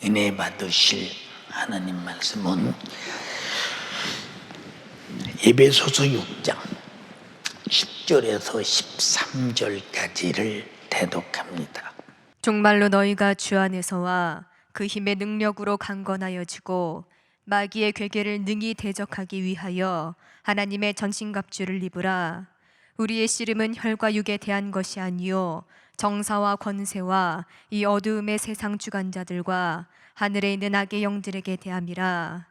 은혜 받으실 하나님 말씀은 에베소서 6장 10절에서 13절까지를 대독합니다. 정말로 너희가 주 안에서와 그 힘의 능력으로 강건하여지고 마귀의 괴계를 능히 대적하기 위하여 하나님의 전신갑주를 입으라. 우리의 씨름은 혈과 육에 대한 것이 아니요 정사와 권세와 이 어두움의 세상 주관자들과 하늘에 있는 악의 영들에게 대함이라.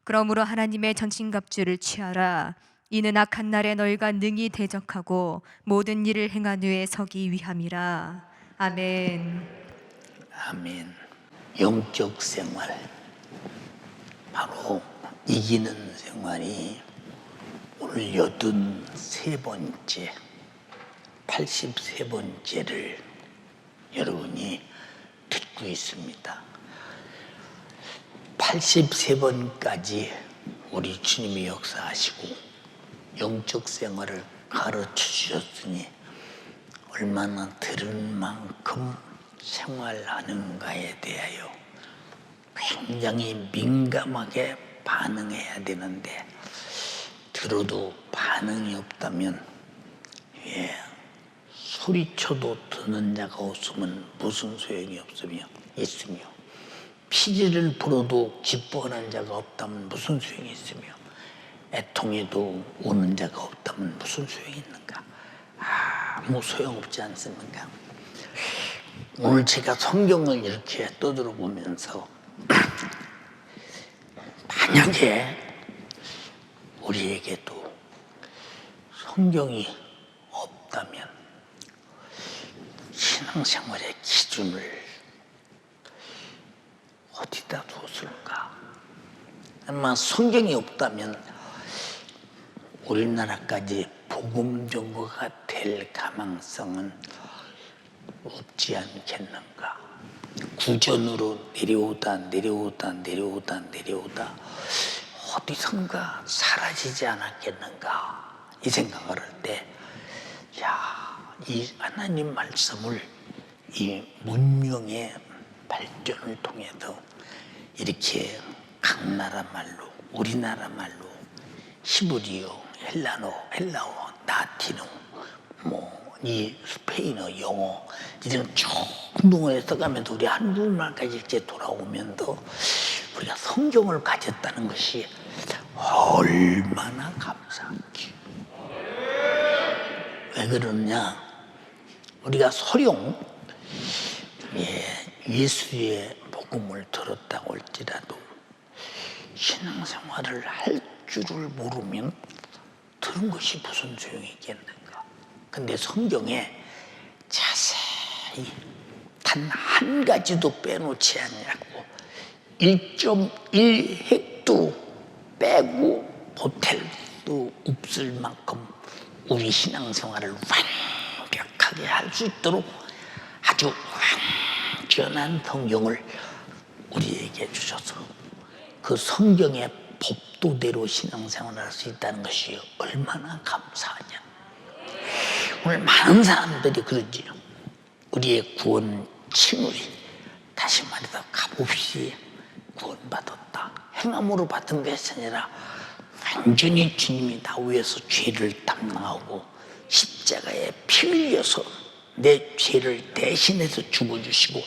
그러므로 하나님의 전신갑주를 취하라. 이는 악한 날에 너희가 능히 대적하고 모든 일을 행한 후에 서기 위함이라. 아멘. 아멘. 영적 생활, 바로 이기는 생활이 오늘 83번째, 83번째를 여러분이 듣고 있습니다. 83번까지 우리 주님이 역사하시고 영적 생활을 가르쳐 주셨으니 얼마나 들은 만큼 생활하는가에 대하여 굉장히 민감하게 반응해야 되는데, 들어도 반응이 없다면 소리쳐도 듣는 자가 없으면 무슨 소용이 있으며, 피지를 불어도 기뻐하는 자가 없다면 무슨 소용이 있으며, 애통해도 우는 자가 없다면 무슨 소용이 있는가? 아무 소용없지 않습니까? 오늘 제가 성경을 이렇게 떠들어보면서 만약에 우리에게도 성경이 없다면 신앙생활의 기준을 어디다 두었을까? 아마 성경이 없다면 우리나라까지 복음 정거가 될 가망성은 없지 않겠는가? 구전으로 내려오다 어디선가 사라지지 않았겠는가? 이 생각을 할 때, 이 하나님 말씀을 이 문명의 발전을 통해서 이렇게 각 나라 말로, 우리나라 말로, 히브리어, 헬라어, 라틴어, 이 스페인어, 영어 이런 중동어에 써가면서 우리 한국말까지 이렇게 돌아오면서 우리가 성경을 가졌다는 것이 얼마나 감사한지. 왜 그러냐? 우리가 소령 예수의 복음을 들었다고 할지라도 신앙생활을 할 줄을 모르면 들은 것이 무슨 소용이 있겠는가? 근데 성경에 자세히 단 한 가지도 빼놓지 않냐고 1.1획도 빼고 보탤 수 없을 만큼 우리 신앙생활을 완벽하게 할 수 있도록 아주 완전한 성경을 우리에게 주셔서 그 성경의 법도대로 신앙생활을 할 수 있다는 것이 얼마나 감사하냐. 오늘 많은 사람들이 그러지요. 우리의 구원 칭의리, 다시 말해서 값없이 구원받았다. 행함으로 받은 것이 아니라 완전히 주님이 나 위해서 죄를 담당하고 십자가에 피 흘려서 내 죄를 대신해서 죽어주시고,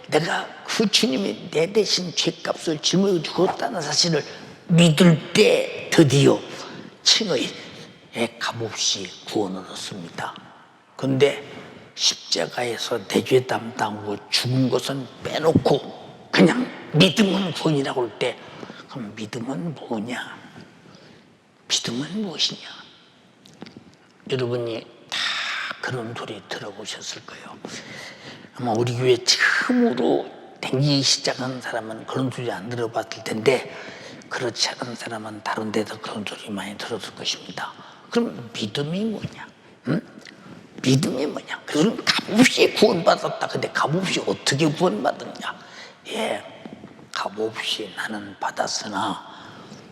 내가 그 주님이 내 대신 죄값을 짊어 죽었다는 사실을 믿을 때 드디어 칭의의 값없이 구원을 얻습니다. 그런데 십자가에서 내 죄 담당하고 죽은 것은 빼놓고 그냥 믿음은 구원이라고 할 때, 그럼 믿음은 뭐냐? 믿음은 무엇이냐? 여러분이 다 그런 소리 들어보셨을 거예요. 아마 우리 교회 처음으로 댕기기 시작한 사람은 그런 소리 안 들어봤을 텐데, 그렇지 않은 사람은 다른 데서 그런 소리 많이 들었을 것입니다. 그럼 믿음이 뭐냐? 믿음이 뭐냐? 그래서 값없이 구원받았다. 근데 값없이 어떻게 구원받았냐? 값없이 나는 받았으나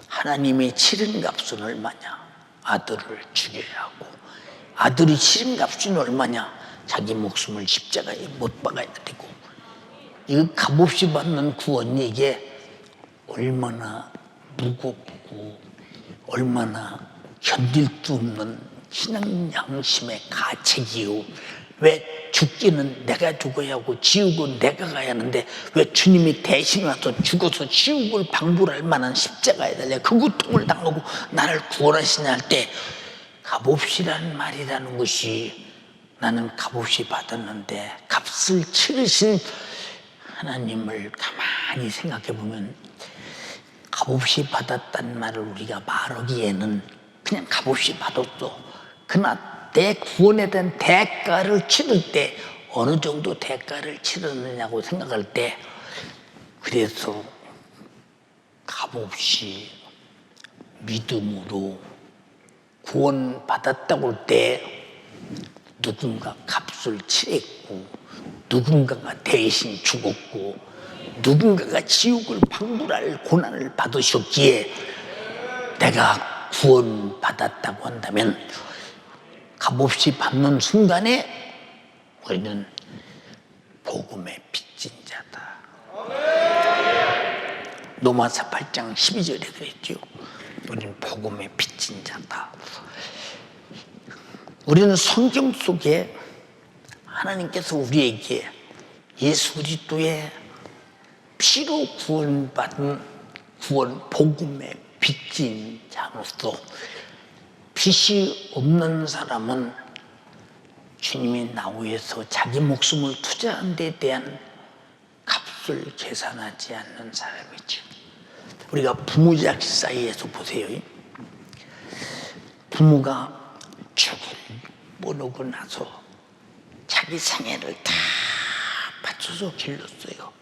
하나님이 치른 값은 얼마냐? 아들을 죽여야 하고, 아들이 치른 값은 얼마냐? 자기 목숨을 십자가에 못 박아야 되고, 이 값없이 받는 구원이 이게 얼마나 무겁고 얼마나 견딜 수 없는 신앙 양심의 가책이요. 왜 죽기는 내가 죽어야 하고 지옥은 내가 가야 하는데 왜 주님이 대신 와서 죽어서 지옥을 방불할 만한 십자가에 달려 그 고통을 당하고 나를 구원하시냐 할 때 값없이라는 말이라는 것이 나는 값없이 받았는데 값을 치르신 하나님을 가만히 생각해 보면 값없이 받았다는 말을 우리가 말하기에는 그냥 값없이 받았어. 그러나 내 구원에 대한 대가를 치를 때 어느 정도 대가를 치르느냐고 생각할 때 그래서 값없이 믿음으로 구원받았다고 할 때 누군가 값을 치렀고 누군가가 대신 죽었고 누군가가 지옥을 방불할 고난을 받으셨기에 내가 구원받았다고 한다면 값없이 받는 순간에 우리는 복음의 빚진 자다. 로마서 8장 12절에 그랬죠. 우리는 복음의 빚진 자다. 우리는 성경 속에 하나님께서 우리에게 예수 그리스도의 피로 구원받은 구원 복음의 빚진 자로서 빚이 없는 사람은 주님이 나 위해서 자기 목숨을 투자한 데 대한 값을 계산하지 않는 사람이죠. 우리가 부모자식 사이에서 보세요. 부모가 죽을 모르고 나서 자기 생애를 다 바쳐서 길렀어요.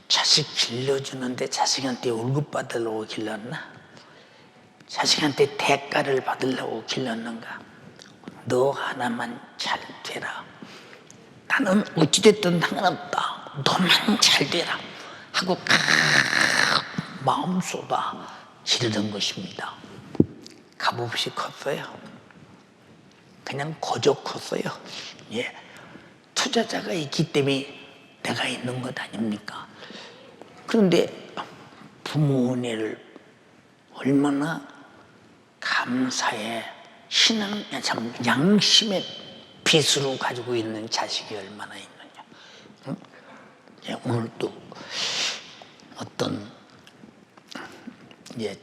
자식 길러주는데 자식한테 월급 받으려고 길렀나? 자식한테 대가를 받으려고 길렀는가? 너 하나만 잘 되라. 나는 어찌됐든 상관없다. 너만 잘 되라. 하고 마음 쏟아 기르는 것입니다. 값없이 컸어요. 그냥 거저 컸어요. 예. 투자자가 있기 때문에 내가 있는 것 아닙니까? 그런데 부모 은혜를 얼마나 감사해 신앙, 양심의 빚으로 가지고 있는 자식이 얼마나 있느냐. 응? 예, 오늘 또 어떤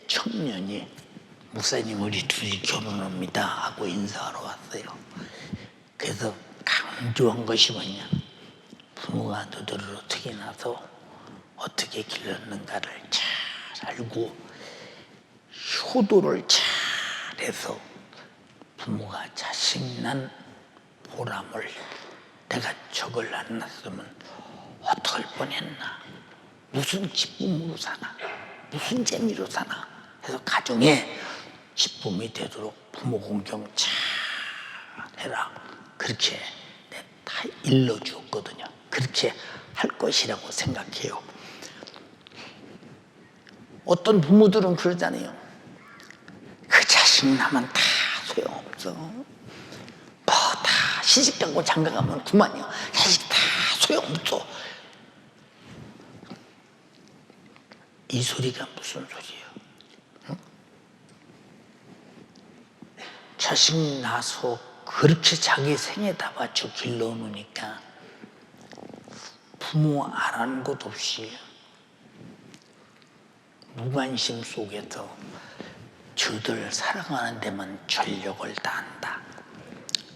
청년이 목사님 우리 둘이 결혼합니다 하고 인사하러 왔어요. 그래서 강조한 것이 뭐냐, 부모가 너들을 어떻게 낳아서 어떻게 길렀는가를 잘 알고 효도를 잘해서 부모가 자식 난 보람을 내가 저걸 안 낳았으면 어떡할 뻔했나, 무슨 기쁨으로 사나, 무슨 재미로 사나 해서 가정에 기쁨이 되도록 부모 공경 잘 해라. 그렇게 다 일러주었거든요. 그렇게 할 것이라고 생각해요. 어떤 부모들은 그러잖아요. 그 자식 나면 다 소용없어. 뭐 다 시집가고 장가가면 그만이야. 자식 다 소용없어. 이 소리가 무슨 소리예요? 응? 자식 낳아서 그렇게 자기 생에다 바쳐 길러놓으니까 부모 안 것 없이 무관심 속에서 저들 사랑하는 데만 전력을 다한다.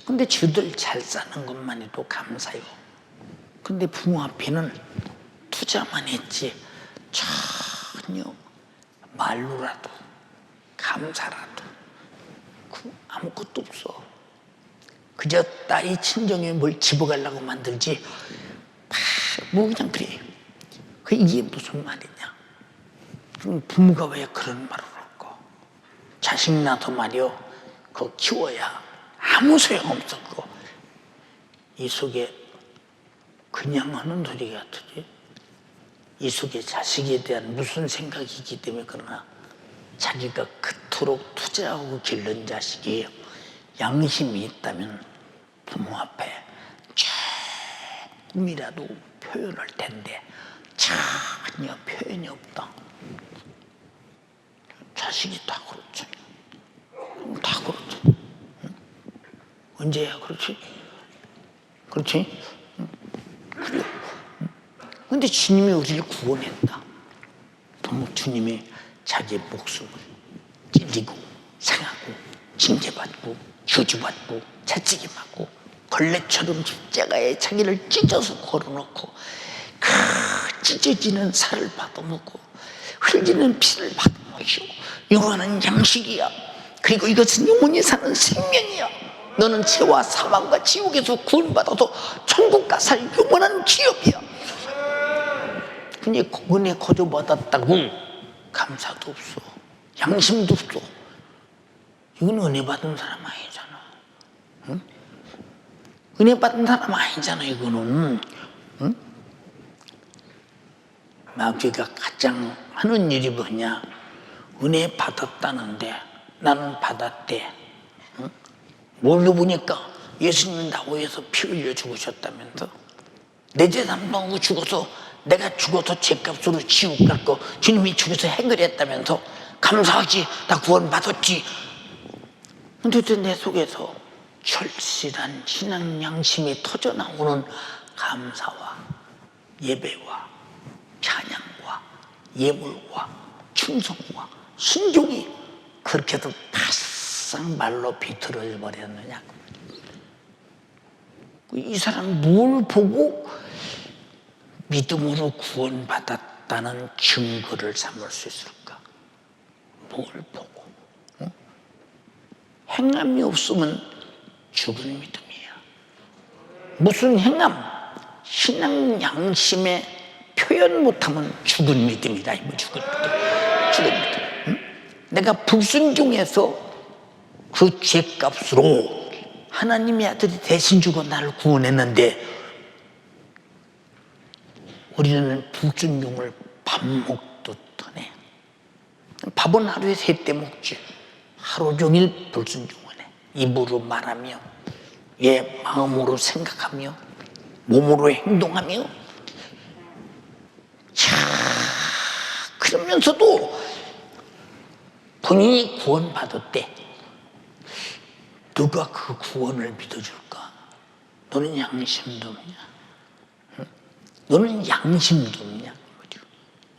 근데 저들 잘 사는 것만 해도 감사해요. 근데 부모 앞에는 투자만 했지 전혀 말로라도 감사라도 아무것도 없어. 그저 딸이 친정에 뭘 집어가려고 만들지 뭐 그냥 그래. 이게 무슨 말이냐. 그럼 부모가 왜 그런 말을 할까? 자식 낳아서 말이요, 그거 키워야 아무 소용없어. 그거 이 속에 그냥 하는 소리 같으지. 이 속에 자식에 대한 무슨 생각이 있기 때문에 그러나 자기가 그토록 투자하고 기른 자식이 양심이 있다면 부모 앞에 조금이라도 표현할 텐데 전혀 표현이 없다. 자식이 다 그렇지. 다 그렇지. 응? 언제야 그렇지? 그렇지? 그래. 근데 주님이 우리를 구원했다. 너무 주님이 자기의 목숨을 찔리고 상하고 징계받고 저주받고 채찍이 맞고 걸레처럼 십자가에 자기를 찢어서 걸어놓고 그 찢어지는 살을 받아먹고 흘리는 피를 받아먹이고 이거는 양식이야. 그리고 이것은 영원히 사는 생명이야. 너는 죄와 사망과 지옥에서 구원받아서 천국과 살 영원한 기업이야. 근데 은혜 거저받았다고 감사도 없어. 양심도 없어. 이건 은혜 받은 사람 아니잖아. 응? 은혜 받은 사람 아니잖아 이거는. 응? 마귀가 가장 하는 일이 뭐냐? 은혜 받았다는데 나는 받았대. 응? 뭘로 보니까 예수님은 나 위해서 피 흘려 죽으셨다면서 내 죄 담당하고 죽어서 내가 죽어서 죄값으로 지옥 갈 거 주님이 죽어서 해결했다면서 감사하지. 나 구원받았지. 근데 내 속에서 절실한 신앙 양심이 터져나오는 감사와 예배와 찬양과 예물과 충성과 순종이 그렇게 해도 바싹 말로 비틀어져 버렸느냐. 이 사람 뭘 보고 믿음으로 구원받았다는 증거를 삼을 수 있을까? 뭘 보고? 응? 행함이 없으면 죽은 믿음이야. 무슨 행함? 신앙 양심에 표현 못하면 죽은 믿음이다. 죽은 믿음. 죽은 믿음. 응? 내가 불순종해서 그 죄값으로 하나님의 아들이 대신 죽어 나를 구원했는데 우리는 불순종을 밥 먹듯 하네. 밥은 하루에 3때 먹지. 하루 종일 불순종하네. 입으로 말하며 마음으로 생각하며 몸으로 행동하며 자 그러면서도 본인이 구원받았대. 누가 그 구원을 믿어줄까? 너는 양심도 없냐? 응? 너는 양심도 없냐?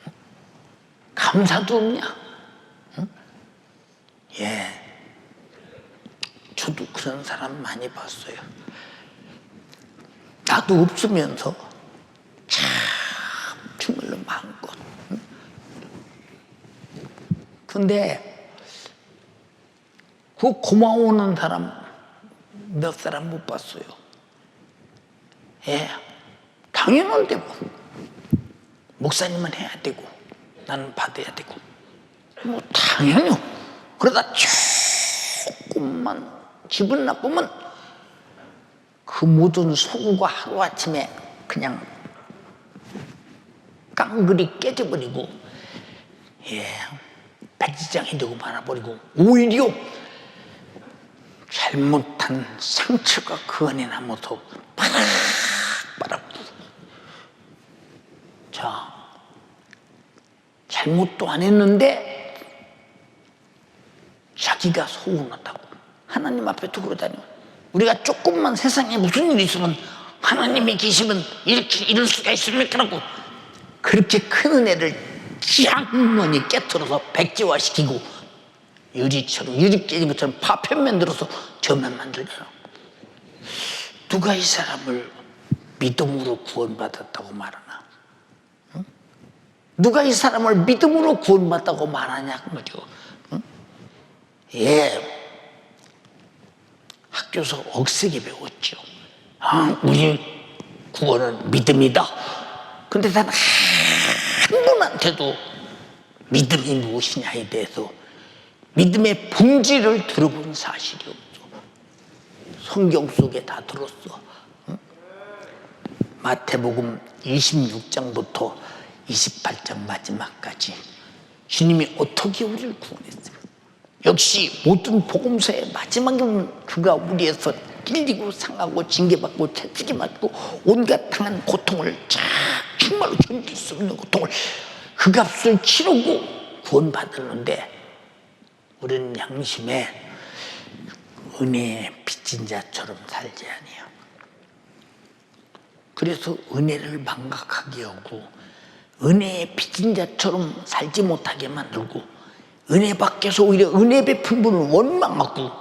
응? 감사도 없냐? 응? 예, 저도 그런 사람 많이 봤어요. 나도 없으면서 참 정말로 마음껏. 응? 근데 그 고마워하는 사람 몇 사람 못 봤어요. 예, 당연한데 뭐. 목사님은 해야 되고 나는 받아야 되고 뭐 당연해요. 그러다 조금만 기분 나쁘면 그 모든 소구가 하루아침에 그냥 깡그리 깨져버리고 백지장이 되고 말아버리고 오히려 잘못한 상처가 그 안에 남아서 바락바락. 자, 잘못도 안 했는데 자기가 서운하다고 하나님 앞에 두고 다녀. 우리가 조금만 세상에 무슨 일이 있으면 하나님이 계시면 이렇게 이럴 수가 있습니까? 라고 그렇게 큰 은혜를 장머니 깨트려서 백지화시키고 유리처럼 유리 깨진 것처럼 파편 만들어서 저만 만들잖아. 누가 이 사람을 믿음으로 구원받았다고 말하나? 응? 누가 이 사람을 믿음으로 구원받았다고 말하냐 그 말이죠. 응? 예, 학교에서 억세게 배웠죠. 우리 구원은 믿음이다. 근데 단 한 분한테도 믿음이 무엇이냐에 대해서 믿음의 본질을 들어본 사실이 없어. 성경 속에 다 들었어. 응? 마태복음 26장부터 28장 마지막까지 주님이 어떻게 우리를 구원했어요. 역시 모든 복음서의 마지막에는 그가 우리에서 찔리고 상하고 징계받고 채찍이 맞고 온갖 당한 고통을 잘 정말로 견딜 수 없는 고통을 그 값을 치르고 구원받았는데 우리는 양심에 은혜에 빚진 자처럼 살지 아니에요. 그래서 은혜를 망각하게 하고 은혜에 빚진 자처럼 살지 못하게 만들고 은혜 밖에서 오히려 은혜 베푼 분을 원망하고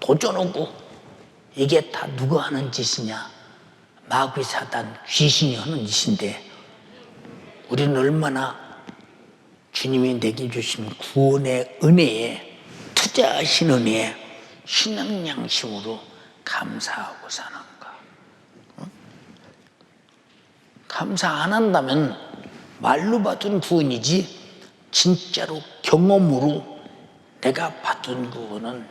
도전하고 이게 다 누가 하는 짓이냐? 마귀 사단 귀신이 하는 짓인데 우리는 얼마나 주님이 내게 주신 구원의 은혜에 투자하신 은혜에 신앙 양심으로 감사하고 사는가? 감사 안 한다면 말로 받은 구원이지 진짜로 경험으로 내가 받은 구원은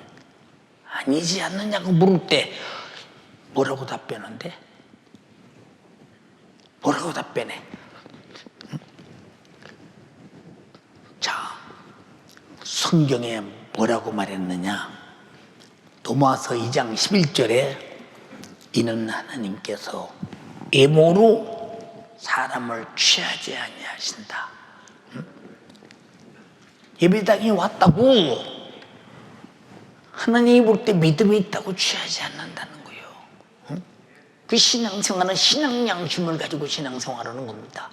아니지 않느냐고 물을 때 뭐라고 답변한대? 뭐라고 답변해? 자, 성경에 뭐라고 말했느냐? 로마서 2장 11절에 이는 하나님께서 애모로 사람을 취하지 아니하신다. 예배당에 왔다고 하나님이 볼 때 믿음이 있다고 취하지 않는다는 거예요. 그 신앙생활은 신앙 양심을 가지고 신앙생활하는 겁니다.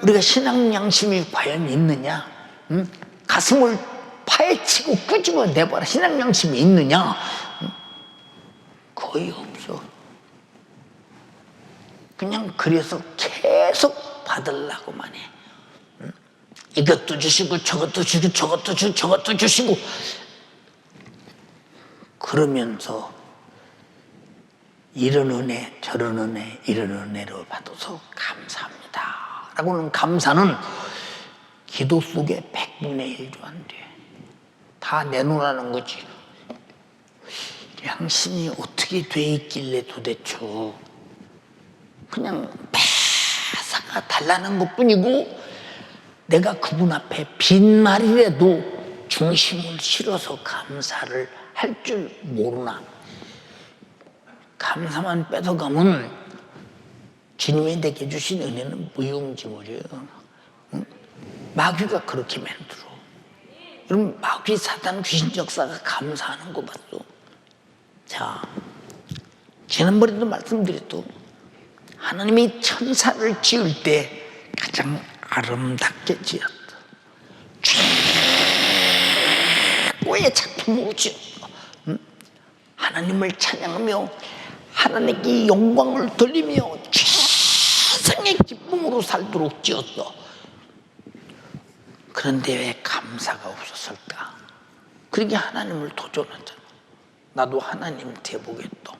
우리가 신앙 양심이 과연 있느냐? 가슴을 파헤치고 끄집어내봐라. 신앙 양심이 있느냐? 거의 없어. 그냥 그래서 계속 받으려고만 해. 이것도 주시고 저것도 주시고 저것도 주시고 저것도 주시고 그러면서 이런 은혜 저런 은혜 이런 은혜를 받아서 감사합니다 라고는 감사는 기도 속에 100분의 1도 안 돼. 다 내놓으라는 거지. 양심이 어떻게 돼 있길래 도대체 그냥 배사가 달라는 것뿐이고 내가 그분 앞에 빈말이라도 중심을 실어서 감사를 할 줄 모르나. 감사만 뺏어가면 주님이 내게 주신 은혜는 무용지물이에요. 마귀가 그렇게 만들어. 여러분 마귀 사단 귀신 역사가 감사하는 거 봤어? 자, 지난번에도 말씀드렸도 하나님이 천사를 지을 때 가장 아름답게 지었다. 최고의 작품으로 지었다. 하나님을 찬양하며 하나님께 영광을 돌리며 최상의 기쁨으로 살도록 지었어. 그런데 왜 감사가 없었을까? 그러게 하나님을 도전하잖아. 나도 하나님 돼보겠다.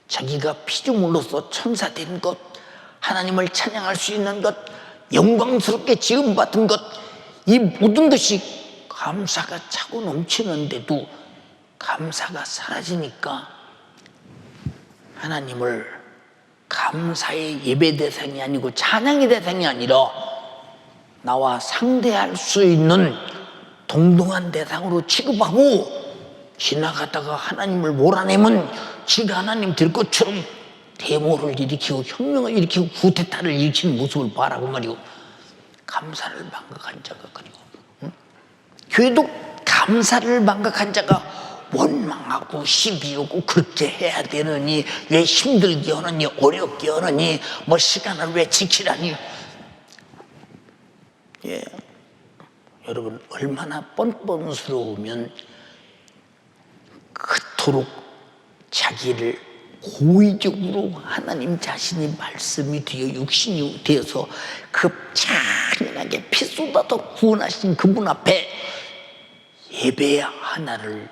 자기가 피조물로서 천사된 것, 하나님을 찬양할 수 있는 것, 영광스럽게 지음받은 것, 이 모든 것이 감사가 차고 넘치는데도 감사가 사라지니까 하나님을 감사의 예배 대상이 아니고 찬양의 대상이 아니라 나와 상대할 수 있는 동등한 대상으로 취급하고 지나가다가 하나님을 몰아내면 지가 하나님 될 것처럼 데모를 일으키고 혁명을 일으키고 구테타를 일으키는 모습을 봐라고 말이오. 감사를 망각한 자가 그리고 교회도 감사를 망각한 자가 원망하고 시비하고 그렇게 해야 되느니 왜 힘들게 하느니 어렵게 하느니 뭐 시간을 왜 지키라니. 예, 여러분 얼마나 뻔뻔스러우면 그토록 자기를 고의적으로 하나님 자신이 말씀이 되어 육신이 되어서 그 잔인하게 피 쏟아서 구원하신 그분 앞에 예배 하나를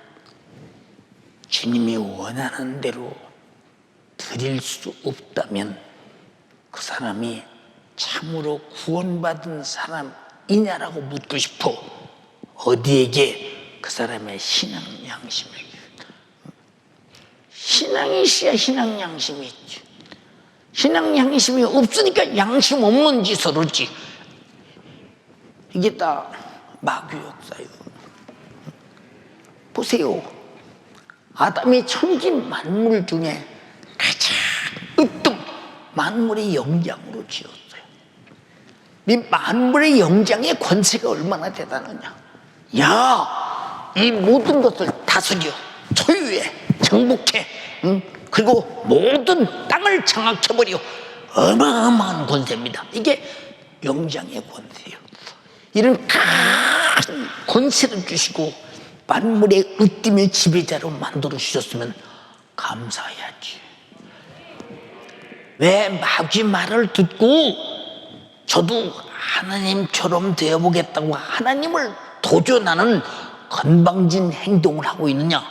주님이 원하는 대로 드릴 수 없다면 그 사람이 참으로 구원받은 사람이냐라고 묻고 싶어. 어디에게? 그 사람의 신앙 양심에게. 신앙이 있어야 신앙 양심이 있지. 신앙 양심이 없으니까 양심 없는 짓을 하지. 이게 다 마귀 역사예요. 보세요. 아담이 천지 만물 중에 가장 으뜸 만물의 영장으로 지었어요. 이 만물의 영장의 권세가 얼마나 대단하냐. 야, 이 모든 것을 다스려, 소유해, 정복해, 그리고 모든 땅을 장악해버려. 어마어마한 권세입니다. 이게 영장의 권세예요. 이런 큰 권세를 주시고 만물의 으뜸의 지배자로 만들어 주셨으면 감사해야지. 왜 마귀 말을 듣고 저도 하나님처럼 되어보겠다고 하나님을 도전하는 건방진 행동을 하고 있느냐?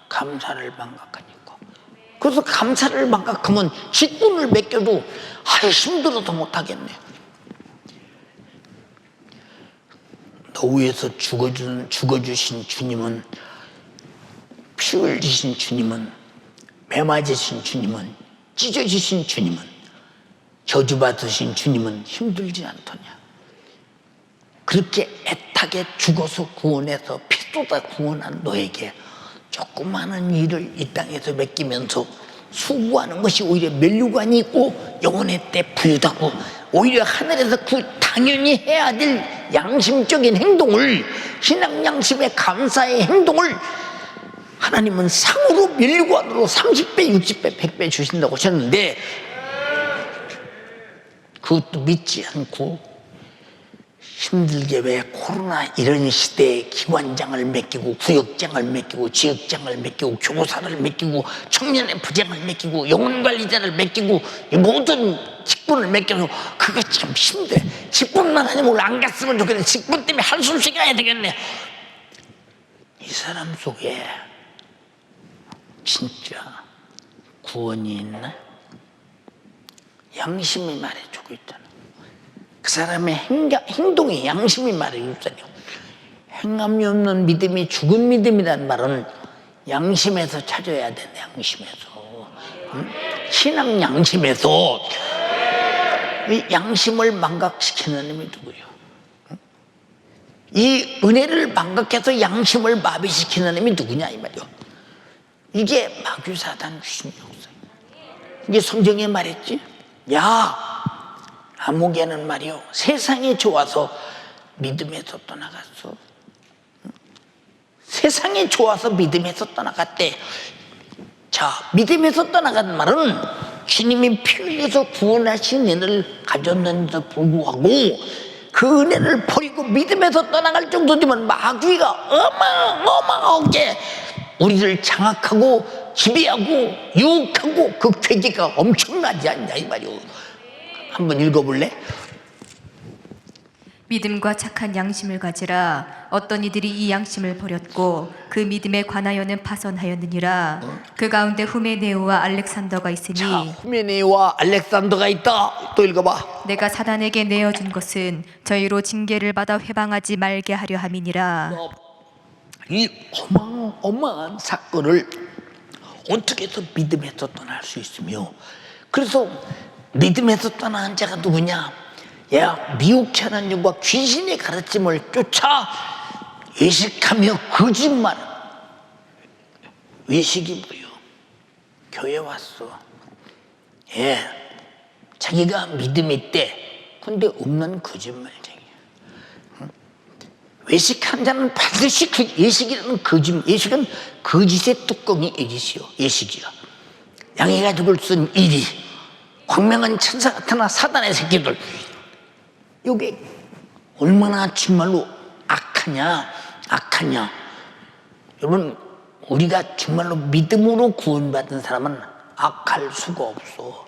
감사를 망각하니까. 그래서 감사를 망각하면 직분을 맡겨도 힘들어도 못하겠네. 노후에서 죽어주신 주님은, 피 흘리신 주님은, 매 맞으신 주님은, 찢어지신 주님은, 저주받으신 주님은 힘들지 않더냐. 그렇게 애타게 죽어서 구원해서 피 쏟아 구원한 너에게 조그마한 일을 이 땅에서 맡기면서 수고하는 것이 오히려 면류관이 있고 영혼의 때 부유하고, 오히려 하늘에서 그 당연히 해야 될 양심적인 행동을, 신앙 양심의 감사의 행동을 하나님은 상으로 면류관으로 30배, 60배, 100배 주신다고 하셨는데, 그것도 믿지 않고 힘들게 왜 코로나 이런 시대에 기관장을 맡기고 구역장을 맡기고 지역장을 맡기고 교사를 맡기고 청년의 부장을 맡기고 영혼관리자를 맡기고 모든 직분을 맡겨서 그거 참 힘들어. 직분만 하면 안 갔으면 좋겠네. 직분 때문에 한숨씩 가야 되겠네. 이 사람 속에 진짜 구원이 있나? 양심이 말해주고 있잖아. 그 사람의 행동이 양심이 말해주고 있잖아요. 행함이 없는 믿음이 죽은 믿음이란 말은 양심에서 찾아야 돼. 양심에서. 신앙 양심에서. 이 양심을 망각시키는 놈이 누구예요? 이 은혜를 망각해서 양심을 마비시키는 놈이 누구냐 이 말이요. 이게 마귀 사단 귀신이 없어요. 이게 성경에 말했지. 야, 아무개는 말이요, 세상이 좋아서 믿음에서 떠나갔어. 세상이 좋아서 믿음에서 떠나갔대. 자, 믿음에서 떠나간 말은 주님이 피 흘려서 구원하신 은혜를 가졌는데도 불구하고 그 은혜를 버리고 믿음에서 떠나갈 정도 되면 마귀가 어마어마하게 우리를 장악하고 지배하고 유혹하고 그 괴계가 엄청나지 않냐 이 말이오. 한번 읽어볼래? 믿음과 착한 양심을 가지라. 어떤 이들이 이 양심을 버렸고 그 믿음에 관하여는 파선하였느니라. 그 가운데 후메네오와 알렉산더가 있으니. 자, 후메네오와 알렉산더가 있다. 또 읽어봐. 내가 사단에게 내어준 것은 저희로 징계를 받아 회방하지 말게 하려 함이니라. 이 어마어마한 사건을 어떻게 해서 믿음에서 떠날 수 있으며, 그래서 믿음에서 떠나는 자가 누구냐? 야, 미혹하는 영과 귀신의 가르침을 쫓아 외식하며 거짓말. 외식이 뭐요? 교회 왔어. 예, 자기가 믿음이 있대. 근데 없는 거짓말쟁이야. 외식한 자는 반드시 그 예식이라는 거짓말. 예식은 거짓의 뚜껑이 예짓이요. 예식이야. 양의 가죽을 쓴 일이, 광명한 천사 같으나 사단의 새끼들. 이게 얼마나 정말로 악하냐. 여러분, 우리가 정말로 믿음으로 구원받은 사람은 악할 수가 없어.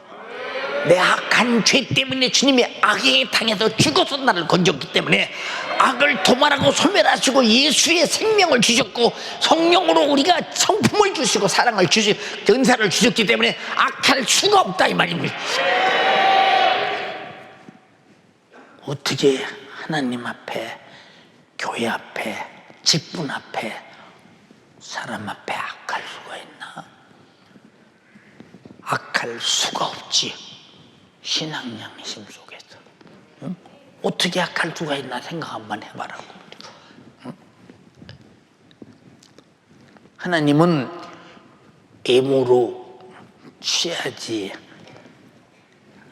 내 악한 죄 때문에 주님이 악에 당해서 죽어서 나를 건졌기 때문에 악을 도말하고 소멸하시고 예수의 생명을 주셨고 성령으로 우리가 성품을 주시고 사랑을 주시고 은사를 주셨기 때문에 악할 수가 없다 이 말입니다. 어떻게 하나님 앞에, 교회 앞에, 직분 앞에, 사람 앞에 악할 수가 있나? 악할 수가 없지. 신앙 양심 속에서. 응? 어떻게 악할 수가 있나 생각 한번 해봐라고. 응? 하나님은 애모로 취하지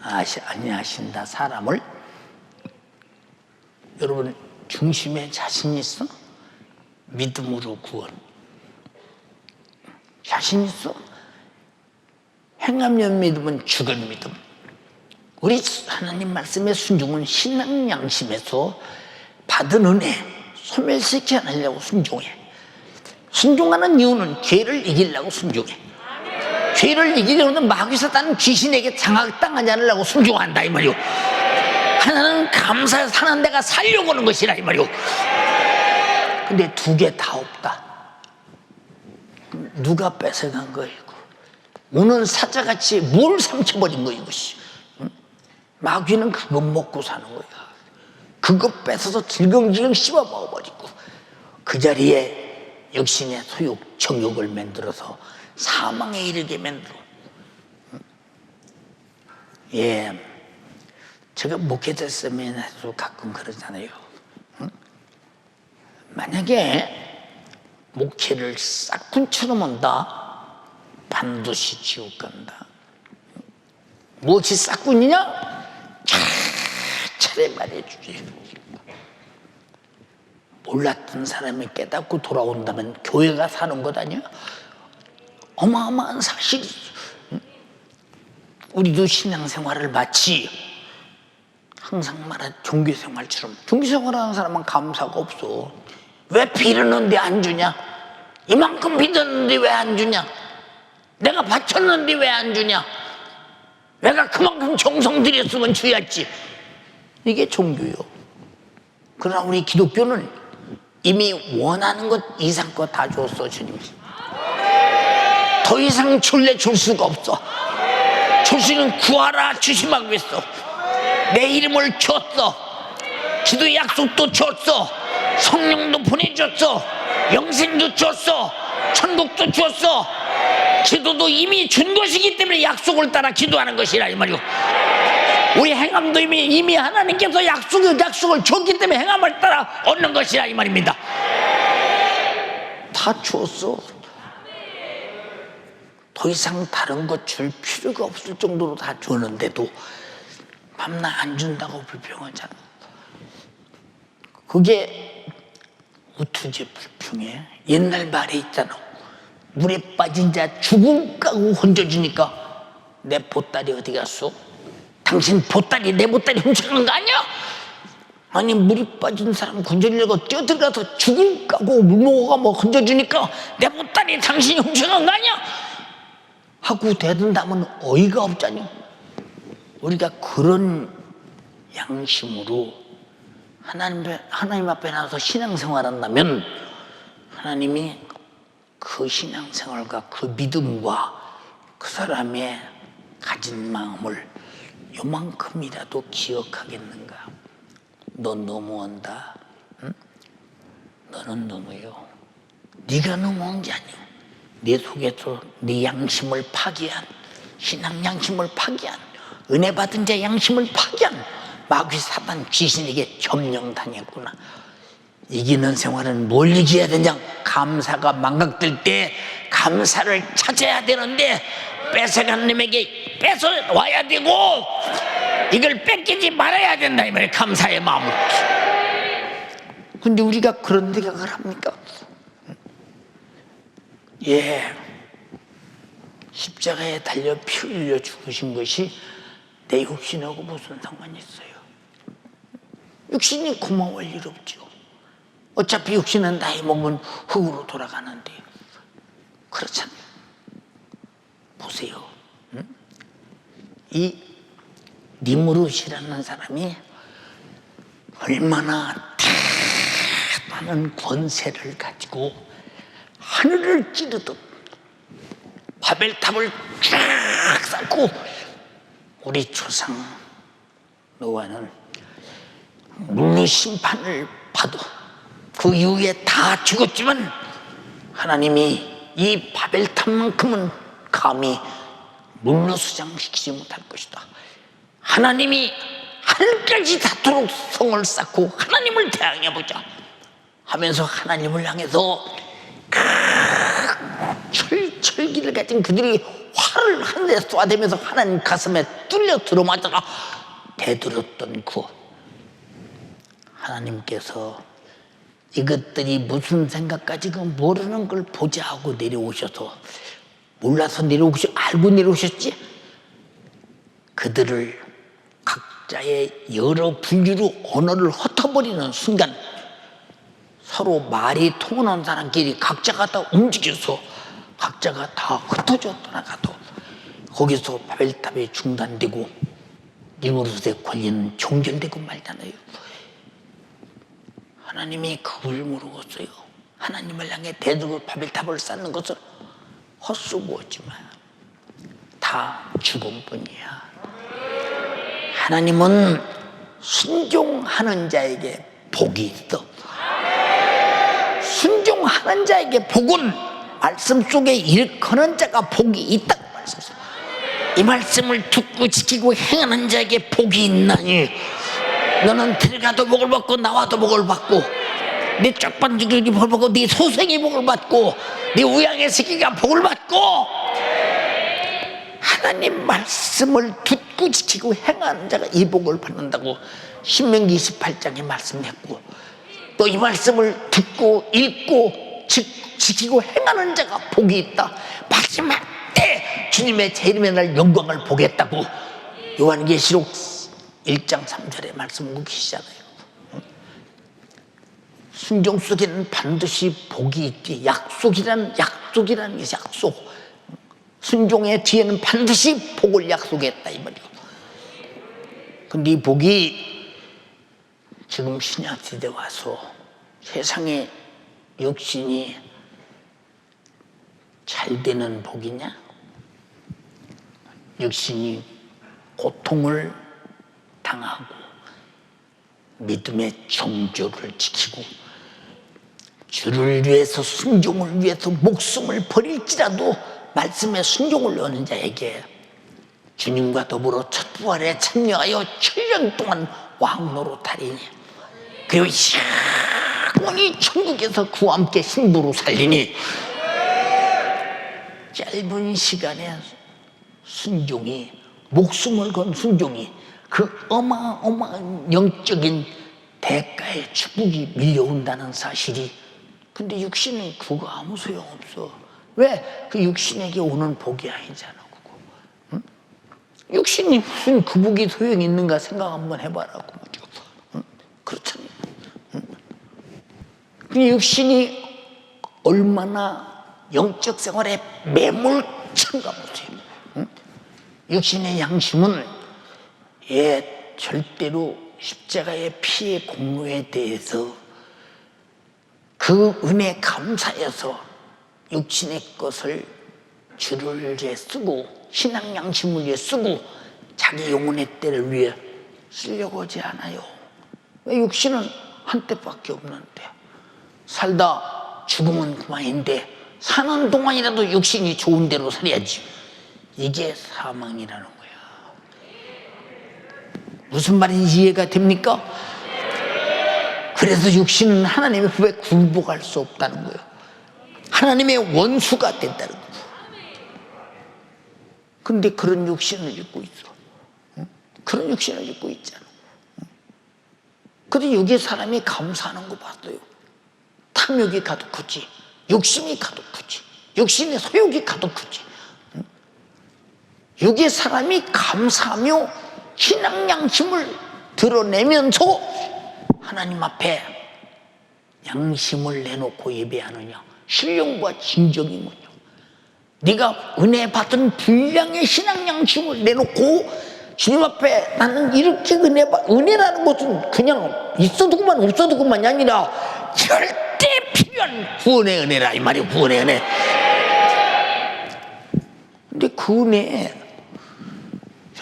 아니하신다 사람을. 여러분 중심에 자신 있어? 믿음으로 구원. 자신 있어? 행함연 믿음은 죽을 믿음. 우리 하나님 말씀의 순종은 신앙 양심에서 받은 은혜 소멸시키지 않으려고 순종해. 순종하는 이유는 죄를 이기려고 순종해. 죄를 이기려면 마귀 사탄 귀신에게 장악당하지 않으려고 순종한다 이 말이오. 하나는 감사해서 사는 데가 살려고 하는 것이라 이 말이오. 근데 두 개 다 없다. 누가 뺏어간 거이고 우는 사자같이 뭘 삼켜버린 거 이것이. 응? 마귀는 그거 먹고 사는 거야. 그거 뺏어서 질겅질겅 씹어 먹어버리고 그 자리에 육신의 소욕 정욕을 만들어서 사망에 이르게 만들어. 예, 제가 목회자 세미나에서 가끔 그러잖아요. 응? 만약에 목회를 싹군처럼 한다, 반드시 지옥 간다. 무엇이 싹군이냐? 차례 말해주지. 몰랐던 사람이 깨닫고 돌아온다면 교회가 사는 것 아니야? 어마어마한 사실이. 우리도 신앙생활을 마치 항상 말한 종교생활처럼, 종교생활하는 사람은 감사가 없어. 왜 빌었는데 안 주냐? 이만큼 빌었는데 왜 안 주냐? 내가 바쳤는데 왜 안 주냐? 내가 그만큼 정성 들였으면 줘야지. 이게 종교요. 그러나 우리 기독교는 이미 원하는 것 이상껏 다 줬어. 주님이 더 이상 줄래 줄 수가 없어. 주시는 구하라 주시라고 했어. 내 이름을 줬어. 기도 약속도 줬어. 성령도 보내줬어. 영생도 줬어. 천국도 줬어. 기도도 이미 준 것이기 때문에 약속을 따라 기도하는 것이라 이 말이오. 우리 행함도 이미 하나님께서 약속을 줬기 때문에 행함을 따라 얻는 것이라 이 말입니다. 다 줬어. 더 이상 다른 것 줄 필요가 없을 정도로 다 줬는데도 밤낮 안 준다고 불평하잖아. 그게 어떻게 불평해? 옛날 말에 있잖아. 물에 빠진 자 죽을 까고 건져주니까 내 보따리 어디 갔어? 당신 보따리 내 보따리 훔쳐간 거 아니야? 아니 물이 빠진 사람 건져주려고 뛰어들어가서 죽을 까고 물 먹어가 뭐 건져주니까 내 보따리 당신이 훔쳐간 거 아니야? 하고 대든다면 어이가 없잖니. 우리가 그런 양심으로 하나님 앞에 나와서 신앙생활한다면 하나님이 그 신앙생활과 그 믿음과 그 사람의 가진 마음을 요만큼이라도 기억하겠는가? 너 너무한다. 응? 너는 너무요. 네가 너무한 게 아니오. 네 속에서 네 양심을 파괴한, 신앙 양심을 파괴한, 은혜 받은 자 양심을 파괴한 마귀 사단 귀신에게 점령당했구나. 이기는 생활은 뭘 이겨야 되냐? 감사가 망각될 때 감사를 찾아야 되는데 뺏어간 놈에게 뺏어와야 되고 이걸 뺏기지 말아야 된다 이 말이에요. 감사의 마음으로. 근데 우리가 그런 생각을 합니까? 예, 십자가에 달려 피 흘려 죽으신 것이 내 육신하고 무슨 상관이 있어요? 육신이 고마울 일 없죠. 어차피 육신은 나이 먹으면 흙으로 돌아가는데. 그렇잖아요. 보세요. 응? 이 니무롯이라는 사람이 얼마나 많은 권세를 가지고 하늘을 찌르듯 바벨탑을 쫙 쌓고 우리 조상 노아는 물로 심판을 받아 그 이후에 다 죽었지만 하나님이 이 바벨탑만큼은 감히 물로 수장시키지 못할 것이다. 하나님이 하늘까지 닿도록 성을 쌓고 하나님을 대항해보자 하면서 하나님을 향해서 철저히 철기를 가진 그들이 활을 하늘에 쏘아대면서 하나님 가슴에 뚫려 들어맞아가 대들었던 그 하나님께서 이것들이 무슨 생각까지 그 모르는 걸 보자 하고 내려오셔서 몰라서 내려오셔 알고 내려오셨지. 그들을 각자의 여러 분류로 언어를 흩어버리는 순간 서로 말이 통하는 사람끼리 각자가 다 움직여서 각자가 다 흩어져 떠나가도 거기서 바벨탑이 중단되고 니무롯의 권리는 종결되고 말잖아요. 하나님이 그걸 모르겠어요. 하나님을 향해 대적으로 바벨탑을 쌓는 것은 헛수고지만 다 죽음뿐이야. 하나님은 순종하는 자에게 복이 있어. 순종하는 자에게 복은 말씀 속에 일컫는 자가 복이 있다고 말씀하셨어요. 이 말씀을 듣고 지키고 행하는 자에게 복이 있나니 너는 들어가도 복을 받고 나와도 복을 받고 네 쪽반죽이 복을 받고 네 소생이 복을 받고 네 우양의 새끼가 복을 받고 하나님 말씀을 듣고 지키고 행하는 자가 이 복을 받는다고 신명기 28장에 말씀했고 또 이 말씀을 듣고 읽고 지키고 행하는 자가 복이 있다. 마지막 때 주님의 재림의 날 영광을 보겠다고 요한계시록 1장 3절에 말씀하고 계시잖아요. 순종 속에는 반드시 복이 있지. 약속이라는 것이 약속. 순종의 뒤에는 반드시 복을 약속했다 이 말이요. 근데 이 복이 지금 신약시대 와서 세상에 육신이 잘 되는 복이냐? 육신이 고통을 당하고 믿음의 정조를 지키고 주를 위해서 순종을 위해서 목숨을 버릴지라도 말씀에 순종을 하는 자에게 주님과 더불어 첫 부활에 참여하여 7년 동안 왕 노릇하리니 그리고 영원히 천국에서 그와 함께 신부로 살리니 짧은 시간에 순종이 목숨을 건 순종이 그 어마어마한 영적인 대가의 축복이 밀려온다는 사실이 근데 육신은 그거 아무 소용없어. 왜? 그 육신에게 오는 복이 아니잖아 그거. 응? 육신이 무슨 그 복이 소용이 있는가 생각 한번 해봐라고 말이야. 응? 그렇잖아요. 응? 그 육신이 얼마나 영적 생활에 매몰찬가 보세요. 응? 육신의 양심은 절대로 십자가의 피의 공로에 대해서 그 은혜 감사해서 육신의 것을 주를 위해 쓰고 신앙 양심을 위해 쓰고 자기 영혼의 때를 위해 쓰려고 하지 않아요. 왜? 육신은 한때밖에 없는데 살다 죽으면 그만인데 사는 동안이라도 육신이 좋은 대로 살아야지. 이게 사망이라는 거야. 무슨 말인지 이해가 됩니까? 그래서 육신은 하나님의 법에 굴복할 수 없다는 거예요. 하나님의 원수가 된다는 거예요. 근데 그런 육신을 입고 있어. 응? 그런 육신을 입고 있잖아. 응? 근데 여기 사람이 감사하는 거 봤어요. 탐욕이 가득하지. 욕심이 가득하지. 육신의 소욕이 가득하지. 응? 여기 사람이 감사하며 신앙 양심을 드러내면서 하나님 앞에 양심을 내놓고 예배하느냐. 신령과 진정이 뭐냐. 네가 은혜 받은 분량의 신앙 양심을 내놓고 주님 앞에 나는 이렇게 은혜라는 것은 그냥 있어도 그만 없어도 그만이 아니라 절대 필요한 구원의 은혜라 이 말이에요. 구원의 은혜. 근데 그 은혜에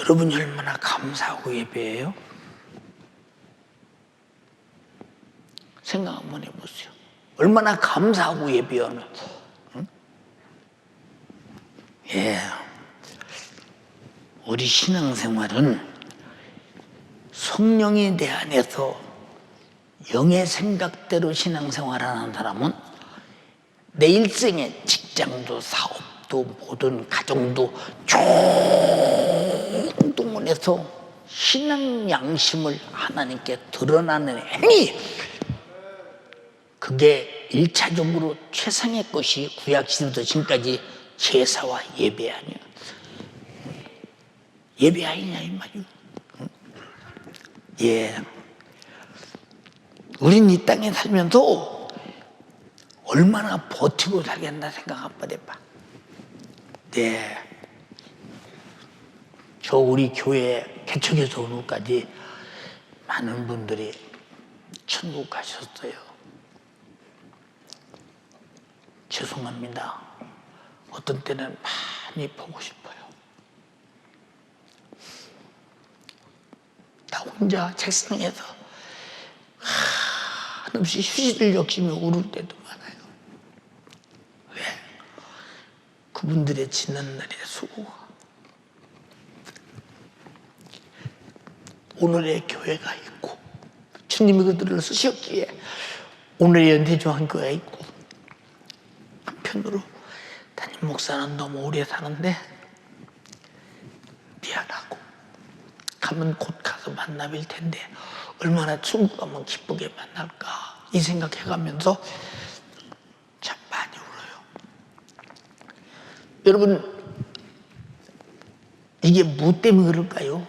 여러분이 얼마나 감사하고 예배해요? 생각 한번 해보세요. 얼마나 감사하고 예배하면. 응? 우리 신앙생활은 성령이 내 안에서 영의 생각대로 신앙생활하는 사람은 내 일생에 직장도 사업도 가족도 모든 가정도 총동원해서 신앙 양심을 하나님께 드러나는 행위, 그게 일차적으로 최상의 것이 구약시대부터 지금까지 제사와 예배 아니야. 예배 아니냐 이 말이야. 예, 우린 이 땅에 살면서 얼마나 버티고 살겠나 생각 한번 해봐. 네, 저 우리 교회 개척에서 오늘까지 많은 분들이 천국 가셨어요. 죄송합니다. 어떤 때는 많이 보고 싶어요. 나 혼자 책상에서 한없이 휴지를 적시며 울을 때도 많아요. 왜? 그분들의 지난날의 수고가 오늘의 교회가 있고, 주님이 그들을 쓰셨기에 오늘의 연대중앙교회가 있고, 한편으로 담임 목사는 너무 오래 사는데 미안하고, 가면 곧 가서 만나 뵐 텐데 얼마나 천국 가면 기쁘게 만날까 이 생각해가면서 참 많이 울어요. 여러분, 이게 뭐 때문에 그럴까요?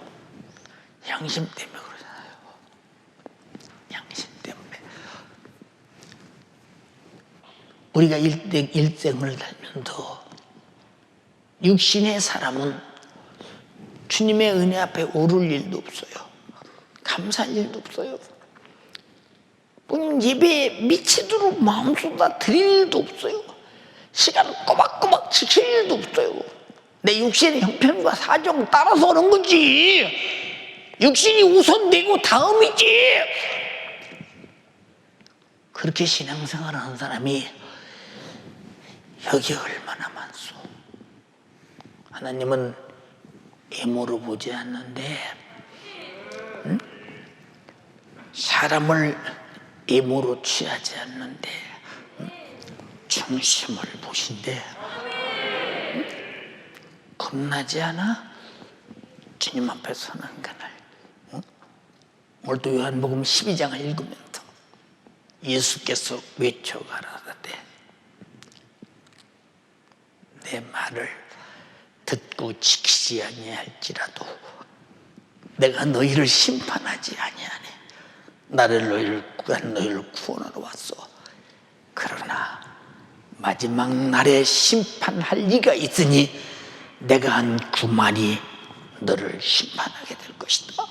양심 때문에 그러잖아요. 양심 때문에. 우리가 일생을 살면서 육신의 사람은 주님의 은혜 앞에 오를 일도 없어요. 감사할 일도 없어요. 예배에 미치도록 마음 쏟아 드릴 일도 없어요. 시간 꼬박꼬박 지킬 일도 없어요. 내 육신의 형편과 사정 따라서 오는 거지. 육신이 우선되고 다음이지. 그렇게 신앙생활을 하는 사람이 여기 얼마나 많소. 하나님은 외모로 보지 않는데, 응? 사람을 외모로 취하지 않는데, 응? 중심을 보신대. 응? 겁나지 않아? 주님 앞에 서는 그날. 응? 오늘도 요한복음 12장을 읽으면서 예수께서 외쳐가라사대 내 말을 듣고 지키지 아니할지라도 내가 너희를 심판하지 아니하네. 너희를 구원하러 왔어. 그러나 마지막 날에 심판할 이가 있으니 내가 한 그 말이 너를 심판하게 될 것이다.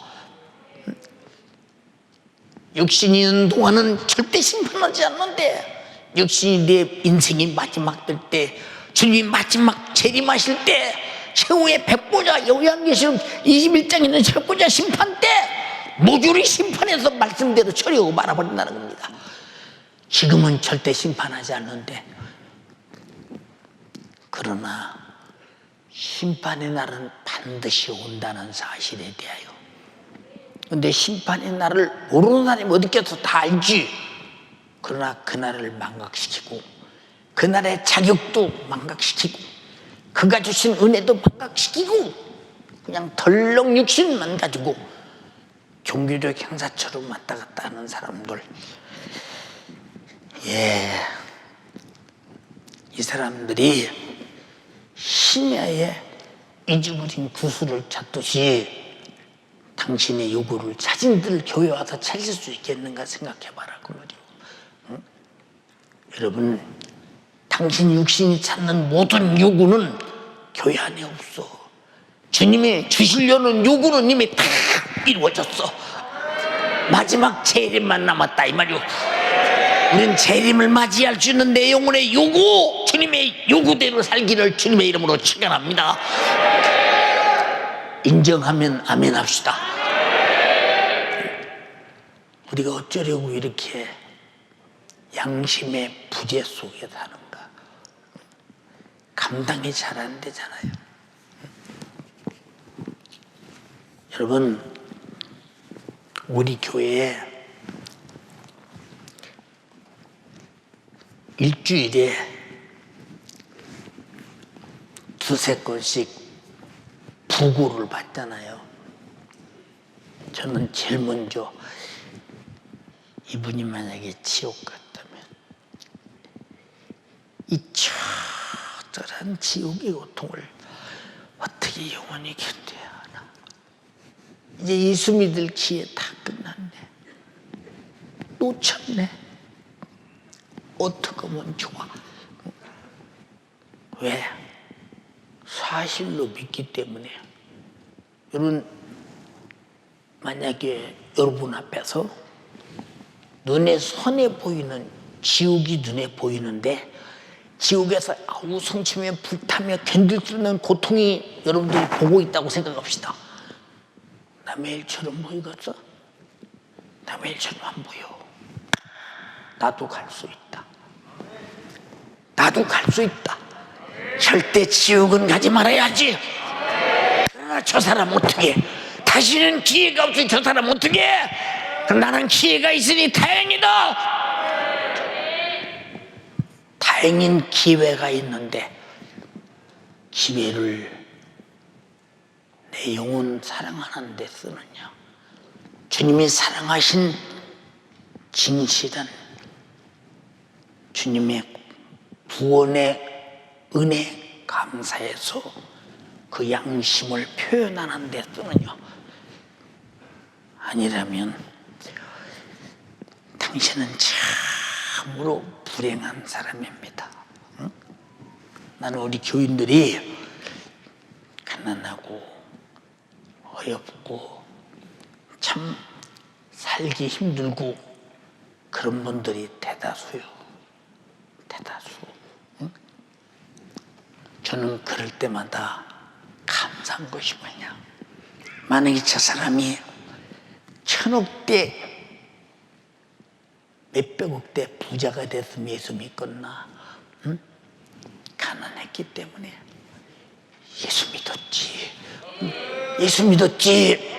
육신이 있는 동안은 절대 심판하지 않는데, 육신이 내 인생이 마지막 될 때, 주님이 마지막 재림하실 때, 최후의 백보자 요한계시록 21장에 있는 백보자 심판 때 모조리 심판해서 말씀대로 처리하고 말아버린다는 겁니다. 지금은 절대 심판하지 않는데, 그러나 심판의 날은 반드시 온다는 사실에 대하여. 근데 심판의 날을 모르는 사람이 어디 껴서 다 알지. 그러나 그날을 망각시키고, 그날의 자격도 망각시키고, 그가 주신 은혜도 망각시키고, 그냥 덜렁 육신만 가지고 종교적 행사처럼 왔다 갔다 하는 사람들, 이 사람들이 심야에 잊어버린 구슬을 찾듯이 당신의 요구를 자신들 교회 와서 찾을 수 있겠는가 생각해봐라 그 말이요. 응? 여러분, 당신 육신이 찾는 모든 요구는 교회 안에 없어. 주님이 주시려는 요구는 이미 다 이루어졌어. 마지막 재림만 남았다 이 말이요. 우린 재림을 맞이할 수 있는 내 영혼의 요구, 주님의 요구대로 살기를 주님의 이름으로 축원합니다. 인정하면 아멘 합시다. 우리가 어쩌려고 이렇게 양심의 부재 속에 사는가? 감당이 잘 안 되잖아요. 여러분, 우리 교회에 일주일에 두세 건씩 부고를 받잖아요. 저는 제일 먼저 이분이 만약에 지옥 갔다면 이 처절한 지옥의 고통을 어떻게 영원히 견뎌야 하나. 이제 예수 믿을 기회 다 끝났네. 놓쳤네. 어떻게 하면 좋아? 왜? 사실로 믿기 때문에. 여러분, 만약에 여러분 앞에서 눈에 선해 보이는 지옥이 눈에 보이는데 지옥에서 아우 성치며 불타며 견딜 수 없는 고통이 여러분들이 보고 있다고 생각합시다. 남의 일처럼 보이겠어? 남의 일처럼 안 보여. 나도 갈 수 있다. 나도 갈 수 있다. 절대 지옥은 가지 말아야지. 그러나 저 사람 어떻게? 다시는 기회가 없으니 저 사람 어떻게? 그럼 나는 기회가 있으니 다행이다. 다행인 기회가 있는데 기회를 내 영혼 사랑하는 데 쓰느냐? 주님이 사랑하신 진실한 주님의 구원의 은혜 감사해서 그 양심을 표현하는 데 쓰느냐? 아니라면 당신은 참으로 불행한 사람입니다. 응? 나는 우리 교인들이 가난하고 어렵고 참 살기 힘들고 그런 분들이 대다수요. 대다수. 응? 저는 그럴 때마다 감사한 것이 뭐냐? 만약에 저 사람이 천억대 몇백억대 부자가 됐으면 예수 믿겠나? 응? 가난했기 때문에 예수 믿었지. 응? 예수 믿었지.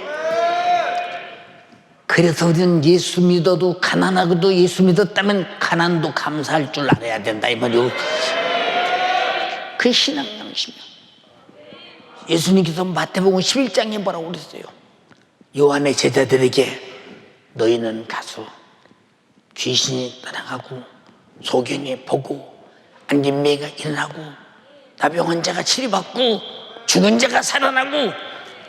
그래서 우리는 예수 믿어도 가난하고도 예수 믿었다면 가난도 감사할 줄 알아야 된다 이 말이오. 그게 신앙 양심이야. 예수님께서 마태복음 11장에 뭐라고 그랬어요? 요한의 제자들에게 너희는 가서 귀신이 떠나가고 소경이 보고 안진 매가 일어나고 나병 환자가 치료받고 죽은 자가 살아나고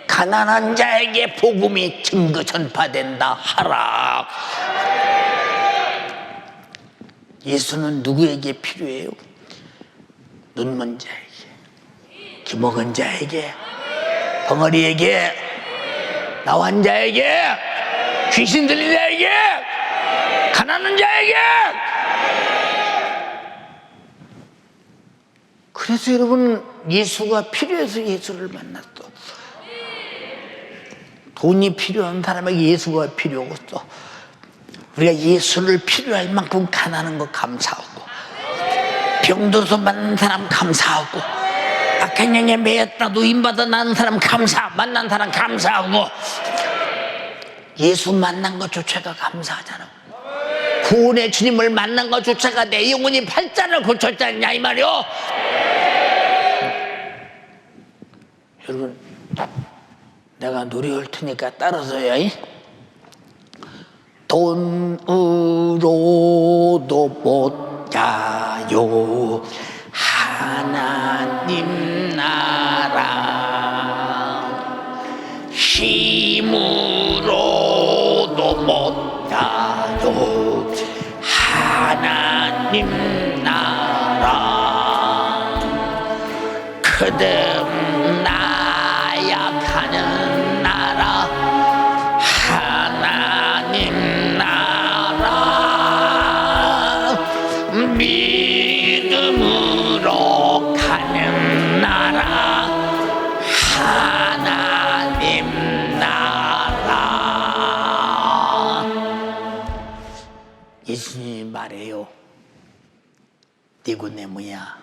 가난한 자에게 복음이 증거 전파된다 하라. 예수는 누구에게 필요해요? 눈먼 자에게, 귀먹은 자에게, 벙어리에게, 나환 자에게, 귀신 들린 자에게, 가난한 자에게. 그래서 여러분 예수가 필요해서 예수를 만났어. 돈이 필요한 사람에게 예수가 필요 없어. 우리가 예수를 필요할 만큼 가난한 거 감사하고 병들어서 만난 사람 감사하고 악한 영에 매였다 노인받아 낳은 사람 만난 사람 감사하고 예수 만난 것조차가 감사하잖아. 구원의 주님을 만난 것조차가 내 영혼이 팔자를 고쳤잖냐 이 말이요. 여러분 내가 노래할 테니까 따라서요. 돈으로도 못 자요 하나님 나라 힘으로도 못 자요 하나님 나라 그들 나약하는 나라 하나님 나라 믿음으로 가는 나라 하나님 나라. 예수님이 말해요. 니고데모야,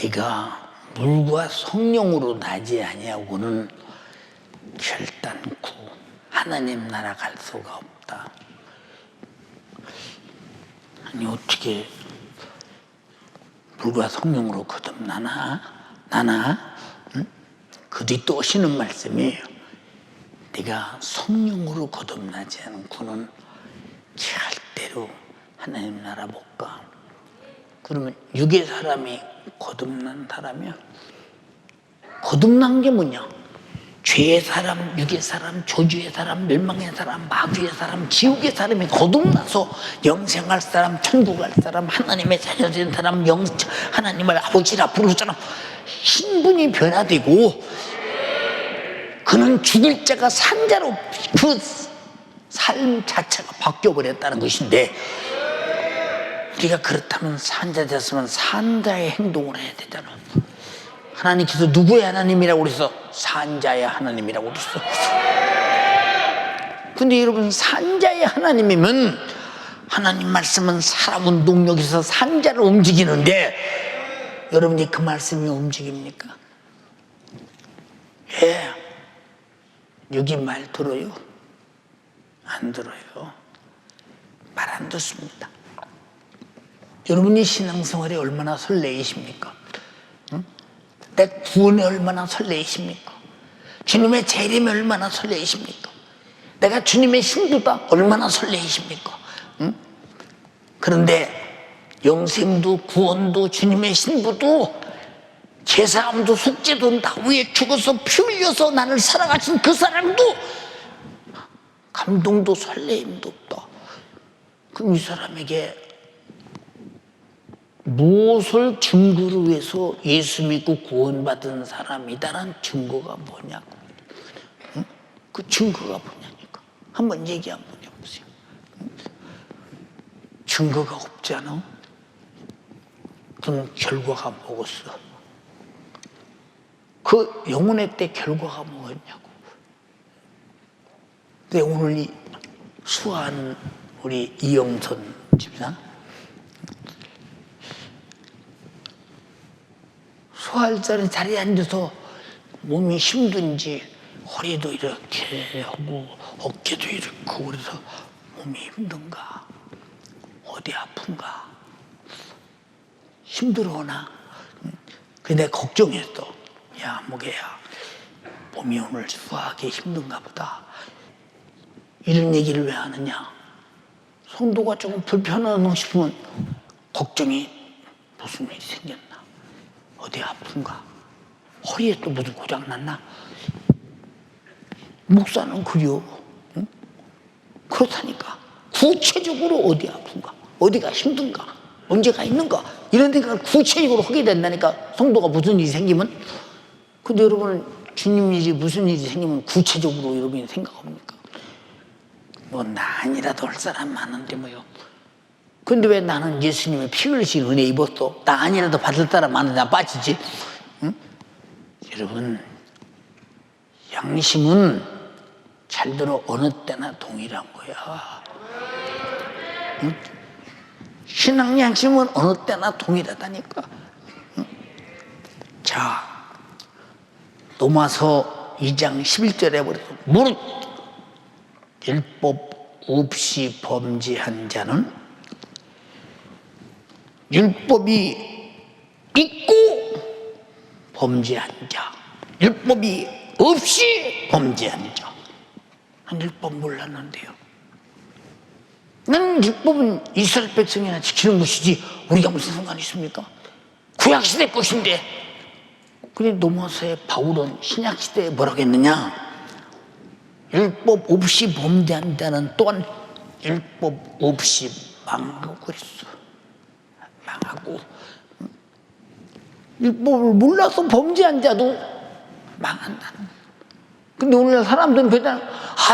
네가 물과 성령으로 나지 아니하고는 결단코 하나님 나라 갈 수가 없다. 아니 어떻게 물과 성령으로 거듭나나 응? 그 뒤 또 하시는 말씀이에요. 네가 성령으로 거듭나지 않은 구는 절대로 하나님 나라 못 가. 그러면 육의 사람이 거듭난다라면 거듭난 게 뭐냐? 죄의 사람, 육의 사람, 저주의 사람, 멸망의 사람, 마귀의 사람, 지옥의 사람이 거듭나서 영생할 사람, 천국 갈 사람, 하나님의 자녀된 사람, 하나님을 아버지라 부를 사람, 신분이 변화되고 그는 죽을 자가 산 자로 그 삶 자체가 바뀌어버렸다는 것인데, 우리가 그렇다면 산자 됐으면 산자의 행동을 해야 되잖아. 하나님께서 누구의 하나님이라고 그랬어? 산자의 하나님이라고 그랬어. 근데 여러분, 산자의 하나님이면 하나님 말씀은 사람 운동력에서 산자를 움직이는데 여러분이 그 말씀이 움직입니까? 예. 여기 말 들어요? 안 들어요. 말 안 듣습니다. 여러분이 신앙생활에 얼마나 설레이십니까? 응? 내 구원에 얼마나 설레이십니까? 주님의 재림에 얼마나 설레이십니까? 내가 주님의 신부다 얼마나 설레이십니까? 응? 그런데 영생도 구원도 주님의 신부도 제사함도 속죄도 나 위에 죽어서 피 흘려서 나를 살아가신 그 사랑도 감동도 설레임도 없다. 그럼 이 사람에게 무엇을 증거로 해서 예수 믿고 구원받은 사람이다라는 증거가 뭐냐고. 응? 그 증거가 뭐냐니까. 한번 얘기 한번 해보세요. 응? 증거가 없잖아. 그럼 결과가 뭐겠어? 그 영혼의 때 결과가 뭐였냐고. 근데 오늘 이 수아하는 우리 이영선 집사, 수아할 때는 자리에 앉아서 몸이 힘든지 허리도 이렇게 하고 어깨도 이렇게 하고 그래서 몸이 힘든가? 어디 아픈가? 힘들어하나? 그래 내가 걱정했어. 야, 목애야, 몸이 오늘 수아하기 힘든가 보다. 이런 얘기를 왜 하느냐? 성도가 조금 불편하다 싶으면 걱정이 무슨 일이 생겼나? 어디 아픈가? 허리에 또 무슨 고장 났나? 목사는 그려. 응? 그렇다니까. 구체적으로 어디 아픈가? 어디가 힘든가? 문제가 있는가? 이런 생각을 구체적으로 하게 된다니까. 성도가 무슨 일이 생기면. 근데 여러분, 주님 일이 무슨 일이 생기면 구체적으로 여러분이 생각합니까? 뭐 나 아니라도 할 사람 많은데 뭐요. 근데 왜 나는 예수님의 피 흘리신 은혜 입었어? 나 아니라도 받을 사람 많은데 나 빠지지? 응? 여러분, 양심은 잘 들어 어느 때나 동일한 거야. 응? 신앙 양심은 어느 때나 동일하다니까. 응? 자, 로마서 2장 11절에 보래서 무릇 율법 없이 범죄한 자는 율법이 있고 범죄한 자, 율법이 없이 범죄한 자. 난 율법 몰랐는데요. 나는 율법은 이스라엘 백성이나 지키는 것이지 우리가 무슨 상관이 있습니까? 구약시대 것인데. 그런데 로마서의 바울은 신약시대에 뭐라고 했느냐? 율법 없이 범죄한 자는 또한 율법 없이 망하고 그랬어. 망하고. 율법을 몰라서 범죄한 자도 망한다는. 근데 오늘날 사람들은 그냥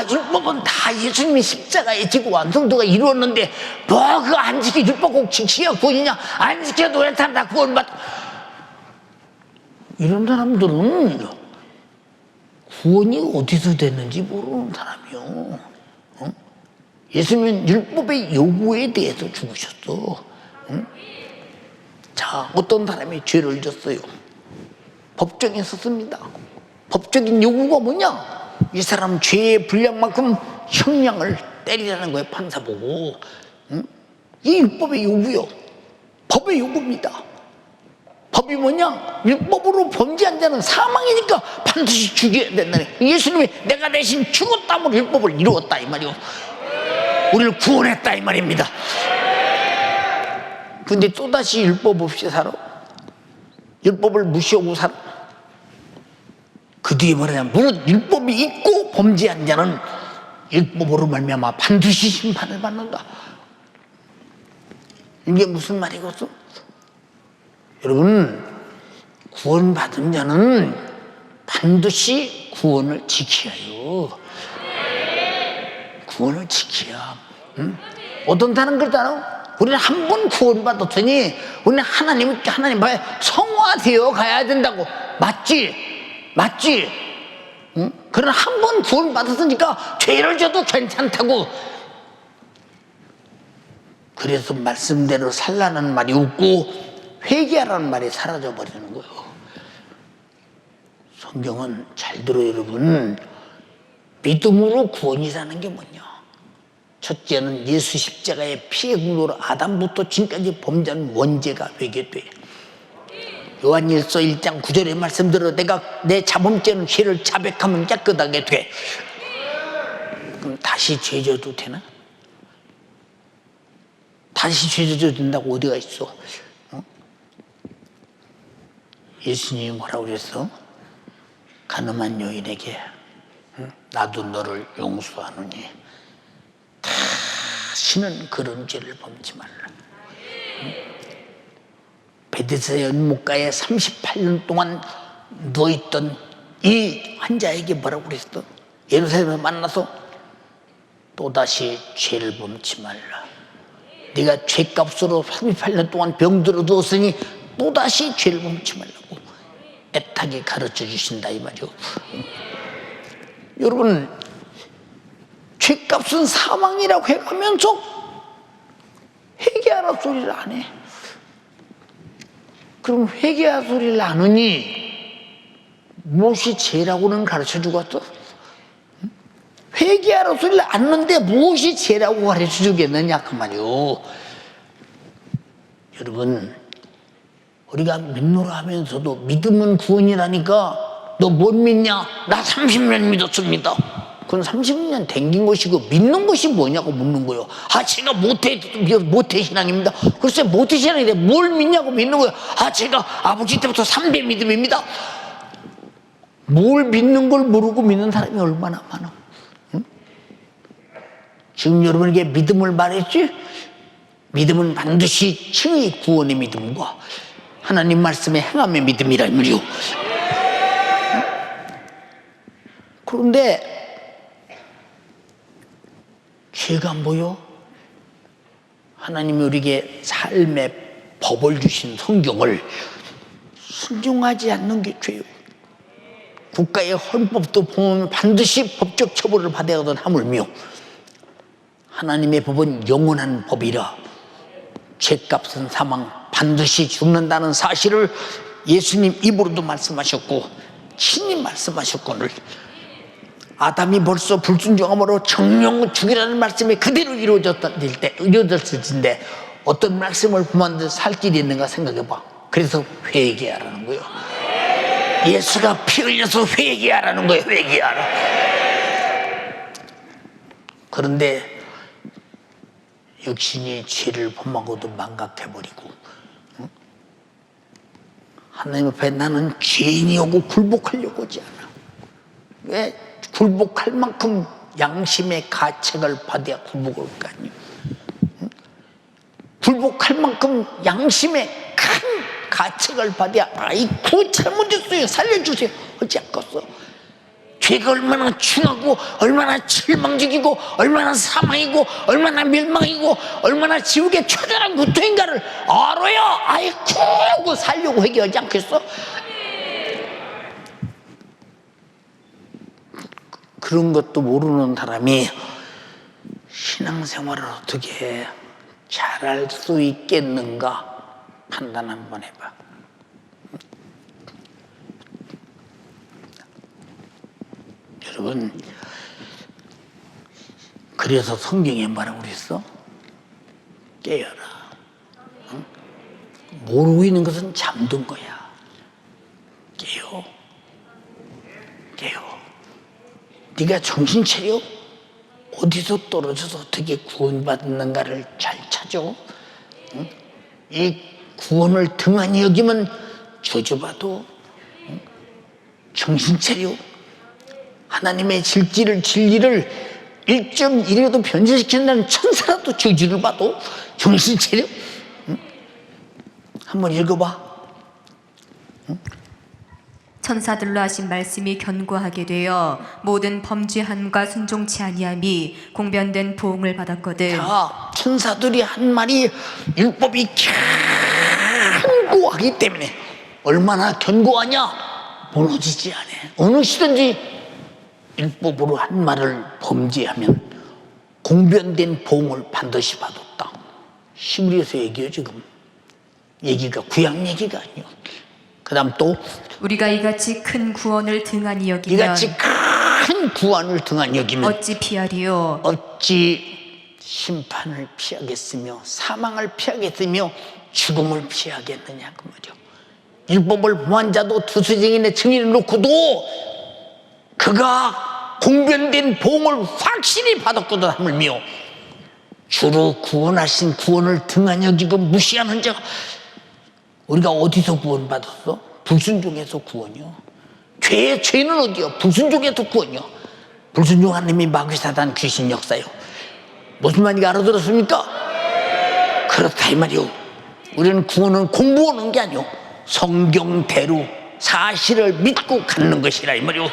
율법은 다 예수님의 십자가에 지고 완성도가 이루었는데 뭐 그거 안 지켜 율법 꼭 지켜야 구원이냐? 안 지켜도 왜 다 구원받? 이런 사람들은 구원이 어디서 됐는지 모르는 사람이요. 어? 예수님은 율법의 요구에 대해서 죽으셨어. 응? 자, 어떤 사람이 죄를 졌어요. 법정에 섰습니다. 법적인 요구가 뭐냐? 이 사람 죄의 분량만큼 형량을 때리라는 거예요. 판사 보고. 응? 이게 율법의 요구요. 법의 요구입니다. 법이 뭐냐? 율법으로 범죄한 자는 사망이니까 반드시 죽여야 된다네. 예수님이 내가 대신 죽었다면 율법을 이루었다 이 말이요. 우리를 구원했다 이 말입니다. 근데 또다시 율법 없이 살아. 율법을 무시하고 살아. 그 뒤에 뭐냐면 무릇 율법이 있고 범죄한 자는 율법으로 말미암아 반드시 심판을 받는다. 이게 무슨 말이겠어? 여러분, 구원받은 자는 반드시 구원을 지켜야 해요. 구원을 지켜야. 응? 어떤 사람은 그러잖아. 우리는 한 번 구원받았더니 우리는 하나님 앞에 성화되어 가야 된다고. 맞지? 맞지? 응? 그러나 한 번 구원받았으니까 죄를 져도 괜찮다고. 그래서 말씀대로 살라는 말이 없고 회개하라는 말이 사라져버리는 거예요. 성경은 잘 들어요 여러분. 믿음으로 구원이라는 게 뭐냐? 첫째는 예수 십자가의 피의 공로로 아담부터 지금까지 범죄한 원죄가 회개돼. 요한일서 1장 9절의 말씀대로 내가 내 자범죄는 죄를 자백하면 깨끗하게 돼. 그럼 다시 죄져도 되나? 다시 죄져도 된다고 어디가 있어? 예수님이 뭐라고 그랬어? 가늠한 여인에게 나도 너를 용서하노니 다시는 그런 죄를 범치 말라. 베데스다 연못가에 38년 동안 누워있던 이 환자에게 뭐라고 그랬어? 예루살렘에 만나서 또다시 죄를 범치 말라. 네가 죄값으로 38년 동안 병들어 누웠으니 또다시 죄를 범치 말라고 애타게 가르쳐 주신다 이 말이요. 여러분, 죄값은 사망이라고 해가면서 회개하라 소리를 안 해. 그럼 회개하라 소리를 안 하니 무엇이 죄라고는 가르쳐 주겠어? 회개하라 소리를 안 하는데 무엇이 죄라고 가르쳐 주겠느냐 그 말이요. 여러분, 우리가 믿노라 하면서도 믿음은 구원이라니까 너 못 믿냐? 나 30년 믿었습니다. 그건 30년 댕긴 것이고 믿는 것이 뭐냐고 묻는 거예요. 아, 제가 모태 신앙입니다. 글쎄 모태 신앙인데 뭘 믿냐고 믿는 거예요. 아, 제가 아버지 때부터 3배 믿음입니다. 뭘 믿는 걸 모르고 믿는 사람이 얼마나 많아. 응? 지금 여러분에게 믿음을 말했지? 믿음은 반드시 칭의 구원의 믿음과 하나님 말씀의 행함의 믿음이라 말이요. 그런데 죄가 뭐요? 하나님이 우리에게 삶의 법을 주신 성경을 순종하지 않는 게 죄요. 국가의 헌법도 보면 반드시 법적 처벌을 받아야 하던 하물며 하나님의 법은 영원한 법이라 죄값은 사망, 반드시 죽는다는 사실을 예수님 입으로도 말씀하셨고 친히 말씀하셨거늘 아담이 벌써 불순종함으로 정령 죽이라는 말씀이 그대로 이루어졌을 텐데 어떤 말씀을 보면 살 길이 있는가 생각해봐. 그래서 회개하라는 거예요. 예수가 피 흘려서 회개하라는 거예요. 회개하라. 그런데 육신이 죄를 범하고도 망각해버리고 하나님 앞에 나는 죄인이오고 굴복하려고 하지 않아. 왜? 굴복할 만큼 양심의 가책을 받아야 굴복을 할 거 아니에요. 굴복할 만큼 양심의 큰 가책을 받아야 아이고 잘못했어요 살려주세요 하지 않겠어. 죄가 얼마나 중하고 얼마나 절망적이고 얼마나 사망이고 얼마나 멸망이고 얼마나 지옥의 처절한 고통인가를 알아야 아이고 살려고 회개하지 않겠어? 그런 것도 모르는 사람이 신앙생활을 어떻게 잘할 수 있겠는가 판단 한번 해봐. 여러분, 그래서 성경에 뭐라고 그랬어? 깨어라. 응? 모르고 있는 것은 잠든 거야. 깨요. 깨요. 네가 정신 차려. 어디서 떨어져서 어떻게 구원받는가를 잘 찾아. 응? 이 구원을 등한히 여기면 저주받아. 응? 정신 차려. 하나님의 진리를 1.1이라도 변질시킨다는 천사라도 저주를 받아. 정신 차려. 응? 한번 읽어봐. 응? 천사들로 하신 말씀이 견고하게 되어 모든 범죄함과 순종치 아니함이 공변된 보응을 받았거든. 자, 천사들이 한 말이 율법이 견고하기 때문에. 얼마나 견고하냐? 무너지지 않아. 어느 시든지 율법으로 한 말을 범죄하면 공변된 보응을 반드시 받았다. 히브리서 얘기요. 지금 얘기가 구약 얘기가 아니요. 그 다음 또 우리가 이같이 큰 구원을 등한히 여기면 이같이 큰 구원을 등한히 여기면 어찌 피하리요? 어찌 심판을 피하겠으며 사망을 피하겠으며 죽음을 피하겠느냐 그 말이요. 율법을 범한 자도 두수증인의 증인을 놓고도 그가 공변된 보응을 확실히 받았거든 하물며 주로 구원하신 구원을 등한히 여기고 무시하는 자가 우리가 어디서 구원받았어? 불순종에서 구원이요. 죄는 어디요? 불순종에서 구원이요. 불순종 하나님이 마귀 사단 귀신 역사요. 무슨 말인지 알아들었습니까? 그렇다 이 말이요. 우리는 구원은 공부하는 게 아니요. 성경대로 사실을 믿고 갖는 것이라 이 말이요.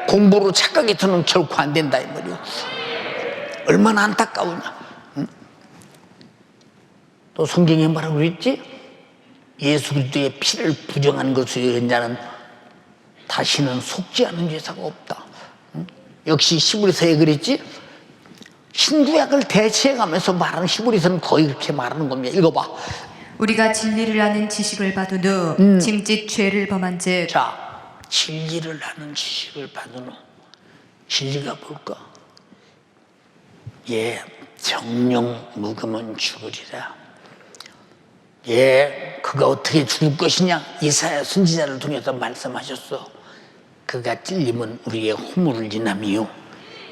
공부로 착각해서는 결코 안 된다 이 말이요. 얼마나 안타까우냐. 응? 또 성경에 뭐라고 그랬지? 예수 그리스도의 피를 부정한 것을 한 자는 다시는 속지 않은 죄사가 없다. 응? 역시 히브리서에 그랬지? 신구약을 대체해가면서 말하는 히브리서는 거의 그렇게 말하는 겁니다. 읽어봐. 우리가 진리를 아는 지식을 받은 후 짐짓 죄를 범한 즉 자, 진리를 아는 지식을 받은 후 진리가 뭘까? 예, 정령 묵으면 죽으리라. 예, 그가 어떻게 죽을 것이냐? 이사야 선지자를 통해서 말씀하셨어. 그가 찔림은 우리의 허물을 인함이요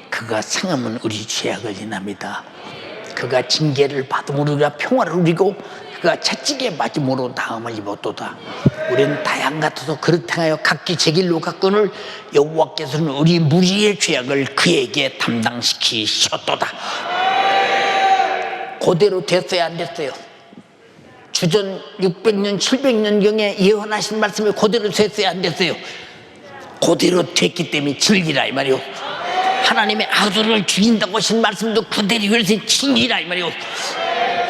그가 상함은 우리 죄악을 인함이다. 그가 징계를 받음으로 우리가 평화를 누리고 그가 채찍에 맞음으로 나음을 입었도다. 우리는 다양 같아서 그릇 행하여 각기 제 길로 갔거늘 여호와께서는 우리 무리의 죄악을 그에게 담당시키셨도다. 그대로 됐어요 안 됐어요? 주전 600년 700년경에 예언하신 말씀이 그대로 됐어요 안 됐어요? 그대로 됐기 때문에 진리라 이 말이요. 하나님의 아들을 죽인다고 하신 말씀도 그대로 그래서 진리라 이 말이요.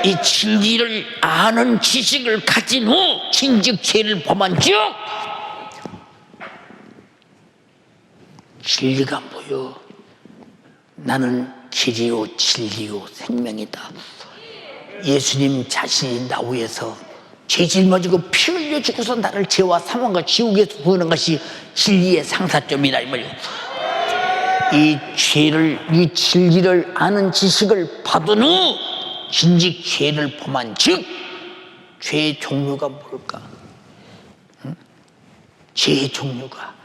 이 진리를 아는 지식을 가진 후 진즉 죄를 범한 즉 진리가 뭐요? 나는 길이요 진리요 생명이다. 예수님 자신이 나 위해서 죄 짊어지고 피 흘려 죽고서 나를 죄와 사망과 지옥에서 구하는 것이 진리의 상사점이라 이 말이요. 이 죄를 이 진리를 아는 지식을 받은 후 진즉 죄를 범한 즉 죄의 종류가 뭘까? 응? 죄의 종류가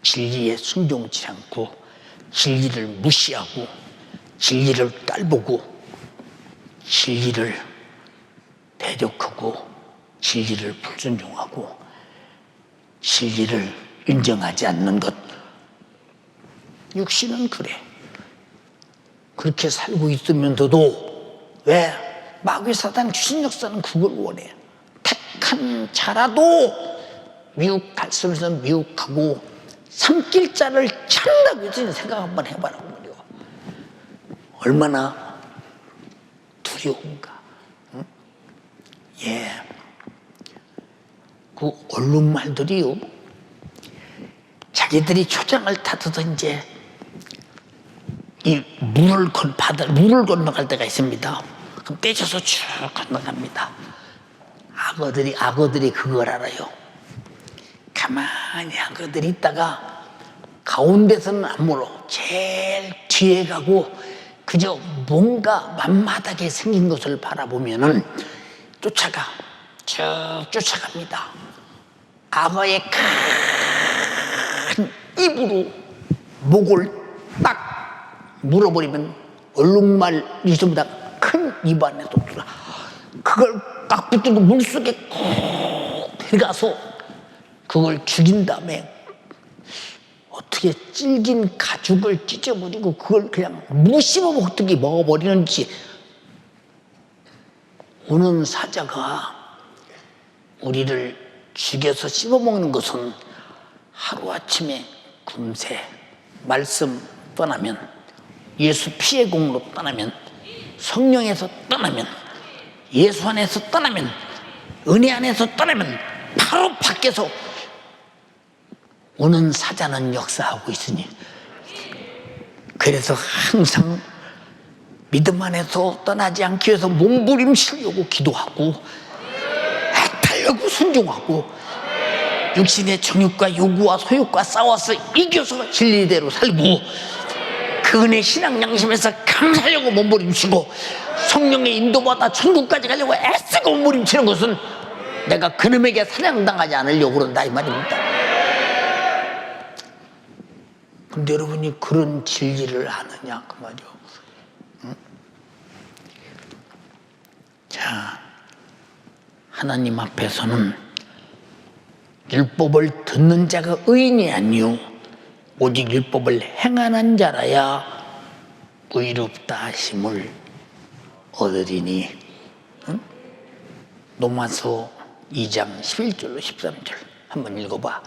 진리에 순종치 않고 진리를 무시하고 진리를 깔보고 진리를 대적하고 진리를 불순종하고 진리를 인정하지 않는 것. 육신은 그래. 그렇게 살고 있으면서도 왜 마귀 사단 귀신 역사는 그걸 원해. 택한 자라도 미혹할수면서 미혹하고 삼킬 자를 찾는다고 해서 생각 한번 해봐라고 말이야. 얼마나 두려운가. 응? 예. 그 언론 말들이요. 자기들이 초장을 타서 이제 이 물을 건너갈 때가 있습니다. 그럼 떼져서 쭉 건너갑니다. 악어들이 그걸 알아요. 가만히 악어들이 있다가 가운데서는 안 물어. 제일 뒤에 가고 그저 뭔가 만마하게 생긴 것을 바라보면은 쭉 쫓아갑니다. 악어의 큰 입으로 목을 딱 물어버리면 얼룩말이 전부 다 큰 입 안에 들어가. 그걸 딱 붙들고 물속에 콕 들어가서 그걸 죽인 다음에 어떻게 질긴 가죽을 찢어버리고 그걸 그냥 무심한 어떻게 먹어버리는지. 오는 사자가 우리를 죽여서 씹어먹는 것은 하루아침에 금세 말씀 떠나면, 예수 피의 공로 떠나면, 성령에서 떠나면, 예수 안에서 떠나면, 은혜 안에서 떠나면 바로 밖에서 오는 사자는 역사하고 있으니, 그래서 항상 믿음 안에서 떠나지 않기 위해서 몸부림치려고 기도하고 애타려고 순종하고 육신의 정욕과 요구와 소욕과 싸워서 이겨서 진리대로 살고 그 은혜 신앙 양심에서 감사하려고 몸부림치고 성령의 인도받아 천국까지 가려고 애쓰고 몸부림치는 것은 내가 그놈에게 사냥당하지 않으려고 그런다 이 말입니다. 근데 여러분이 그런 진리를 아느냐 그 말이요. 응? 자, 하나님 앞에서는 율법을 듣는 자가 의인이 아니요 오직 율법을 행하는 자라야 의롭다 하심을 얻으리니. 응? 로마서 2장 11절로 13절 한번 읽어봐.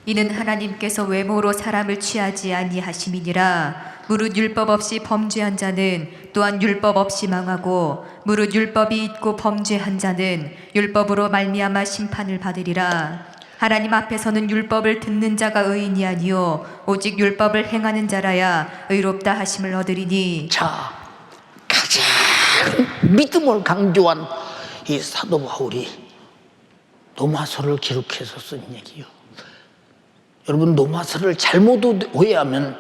이는 하나님께서 외모로 사람을 취하지 아니하심이니라. 무릇 율법 없이 범죄한 자는 또한 율법 없이 망하고 무릇 율법이 있고 범죄한 자는 율법으로 말미암아 심판을 받으리라. 하나님 앞에서는 율법을 듣는 자가 의인이 아니요 오직 율법을 행하는 자라야 의롭다 하심을 얻으리니. 자, 가장 믿음을 강조한 이 사도 바울이 로마서를 기록해서 쓴 얘기요. 여러분, 로마서를 잘못 오해하면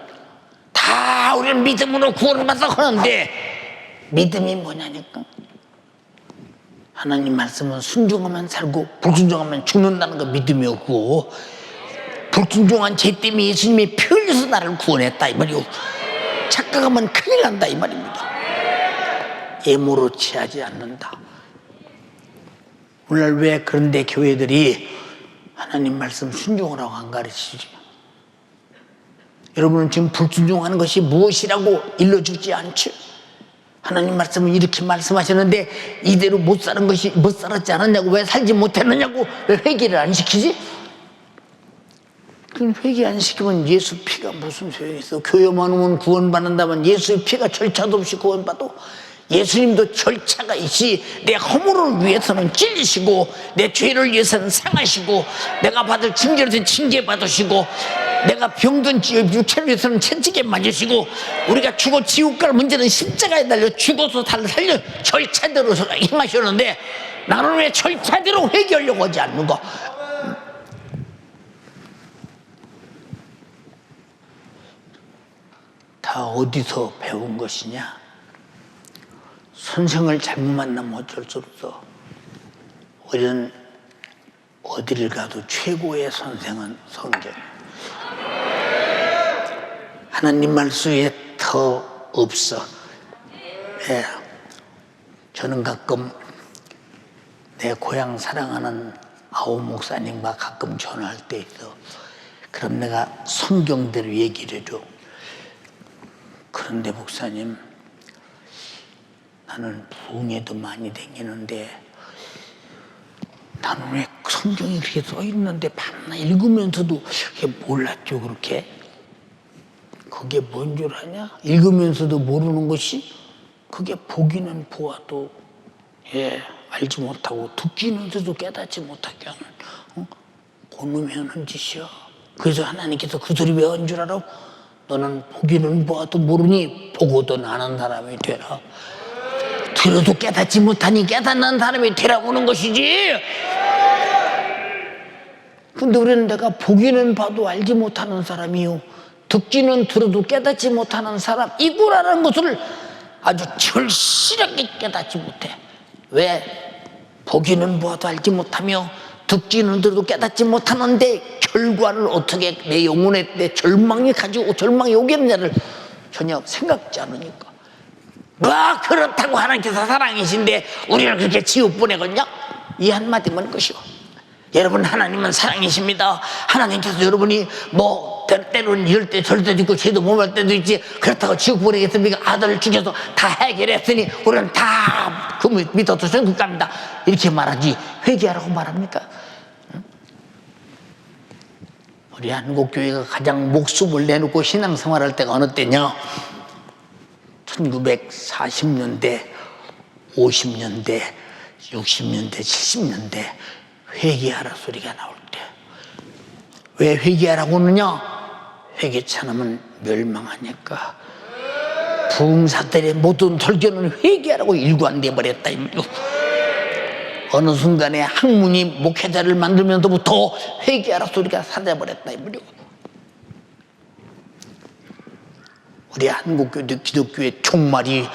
다 우리는 믿음으로 구원을 받아 하는데 믿음이 뭐냐니까. 하나님 말씀은 순종하면 살고 불순종하면 죽는다는 거 믿음이 없고, 불순종한 죄 때문에 예수님이 피 흘려서 나를 구원했다 이 말이오. 착각하면 큰일 난다 이 말입니다. 예모로 취하지 않는다. 오늘날 왜 그런데 교회들이 하나님 말씀 순종하라고 안 가르치지? 여러분은 지금 불순종하는 것이 무엇이라고 일러주지 않죠? 하나님 말씀은 이렇게 말씀하셨는데 이대로 못 살았지 않았냐고, 왜 살지 못했느냐고 왜 회개를 안 시키지? 그 회개 안 시키면 예수 피가 무슨 소용이 있어? 교회만 오면 구원받는다면 예수의 피가 절차도 없이 구원받아? 예수님도 절차가 있지. 내 허물을 위해서는 찔리시고 내 죄를 위해서는 상하시고 내가 받을 징계를 위해서는 징계 받으시고 내가 병든 육체를 위해서는 채찍에 맞으시고 우리가 죽어 지옥 갈 문제는 십자가에 달려 죽어서 살려 절차대로 행하셨는데 나는 왜 절차대로 회개하려고 하지 않는가? 다 어디서 배운 것이냐? 선생을 잘못 만나면 어쩔 수 없어. 우리는 어디를 가도 최고의 선생은 성경. 하나님 말씀에 더 없어. 예. 저는 가끔 내 고향 사랑하는 아우 목사님과 가끔 전화할 때 있어. 그럼 내가 성경대로 얘기를 해줘. 그런데 목사님, 나는 부흥회도 많이 다니는데 나는 왜 성경이 그렇게 써있는데 밤낮 읽으면서도 그게 몰랐죠. 그렇게 그게 뭔 줄 아냐? 읽으면서도 모르는 것이 그게 보기는 보아도 알지 못하고 듣기는데도 깨닫지 못하게 하는 그놈이 하는 짓이야. 그래서 하나님께서 그 소리 왜 한 줄 알아? 너는 보기는 보아도 모르니 보고도 아는 사람이 되라. 들어도 깨닫지 못하니 깨닫는 사람이 되라고는 것이지. 근데 우리는 내가 보기는 봐도 알지 못하는 사람이요 듣기는 들어도 깨닫지 못하는 사람 이구라는 것을 아주 절실하게 깨닫지 못해. 왜? 보기는 보아도 알지 못하며 듣기는 들어도 깨닫지 못하는데 결과를 어떻게 내 영혼에 내 절망이 가지고 절망이 오겠느냐를 전혀 생각지 않으니까 그렇다고 하나님께서 사랑이신데 우리를 그렇게 지옥 보내겠냐? 이 한마디만 것이오. 여러분, 하나님은 사랑이십니다. 하나님께서 여러분이 때로는 이럴 때 저럴 때도 있고 죄도 못 할 때도 있지, 그렇다고 지옥 보내겠습니까? 아들을 죽여서 다 해결했으니 우리는 다 그 믿어도 천국 갑니다 이렇게 말하지 회개하라고 말합니까? 우리 한국교회가 가장 목숨을 내놓고 신앙생활할 때가 어느 때냐? 1940년대, 50년대, 60년대, 70년대 회개하라 소리가 나올 때. 왜 회개하라고 하느냐? 회개치 않으면 멸망하니까. 부흥사들의 모든 설교는 회개하라고 일관돼 버렸다. 어느 순간에 학문이 목회자를 만들면서부터 회개하라 소리가 사라져버렸다. 우리 한국교회 기독교의 종말이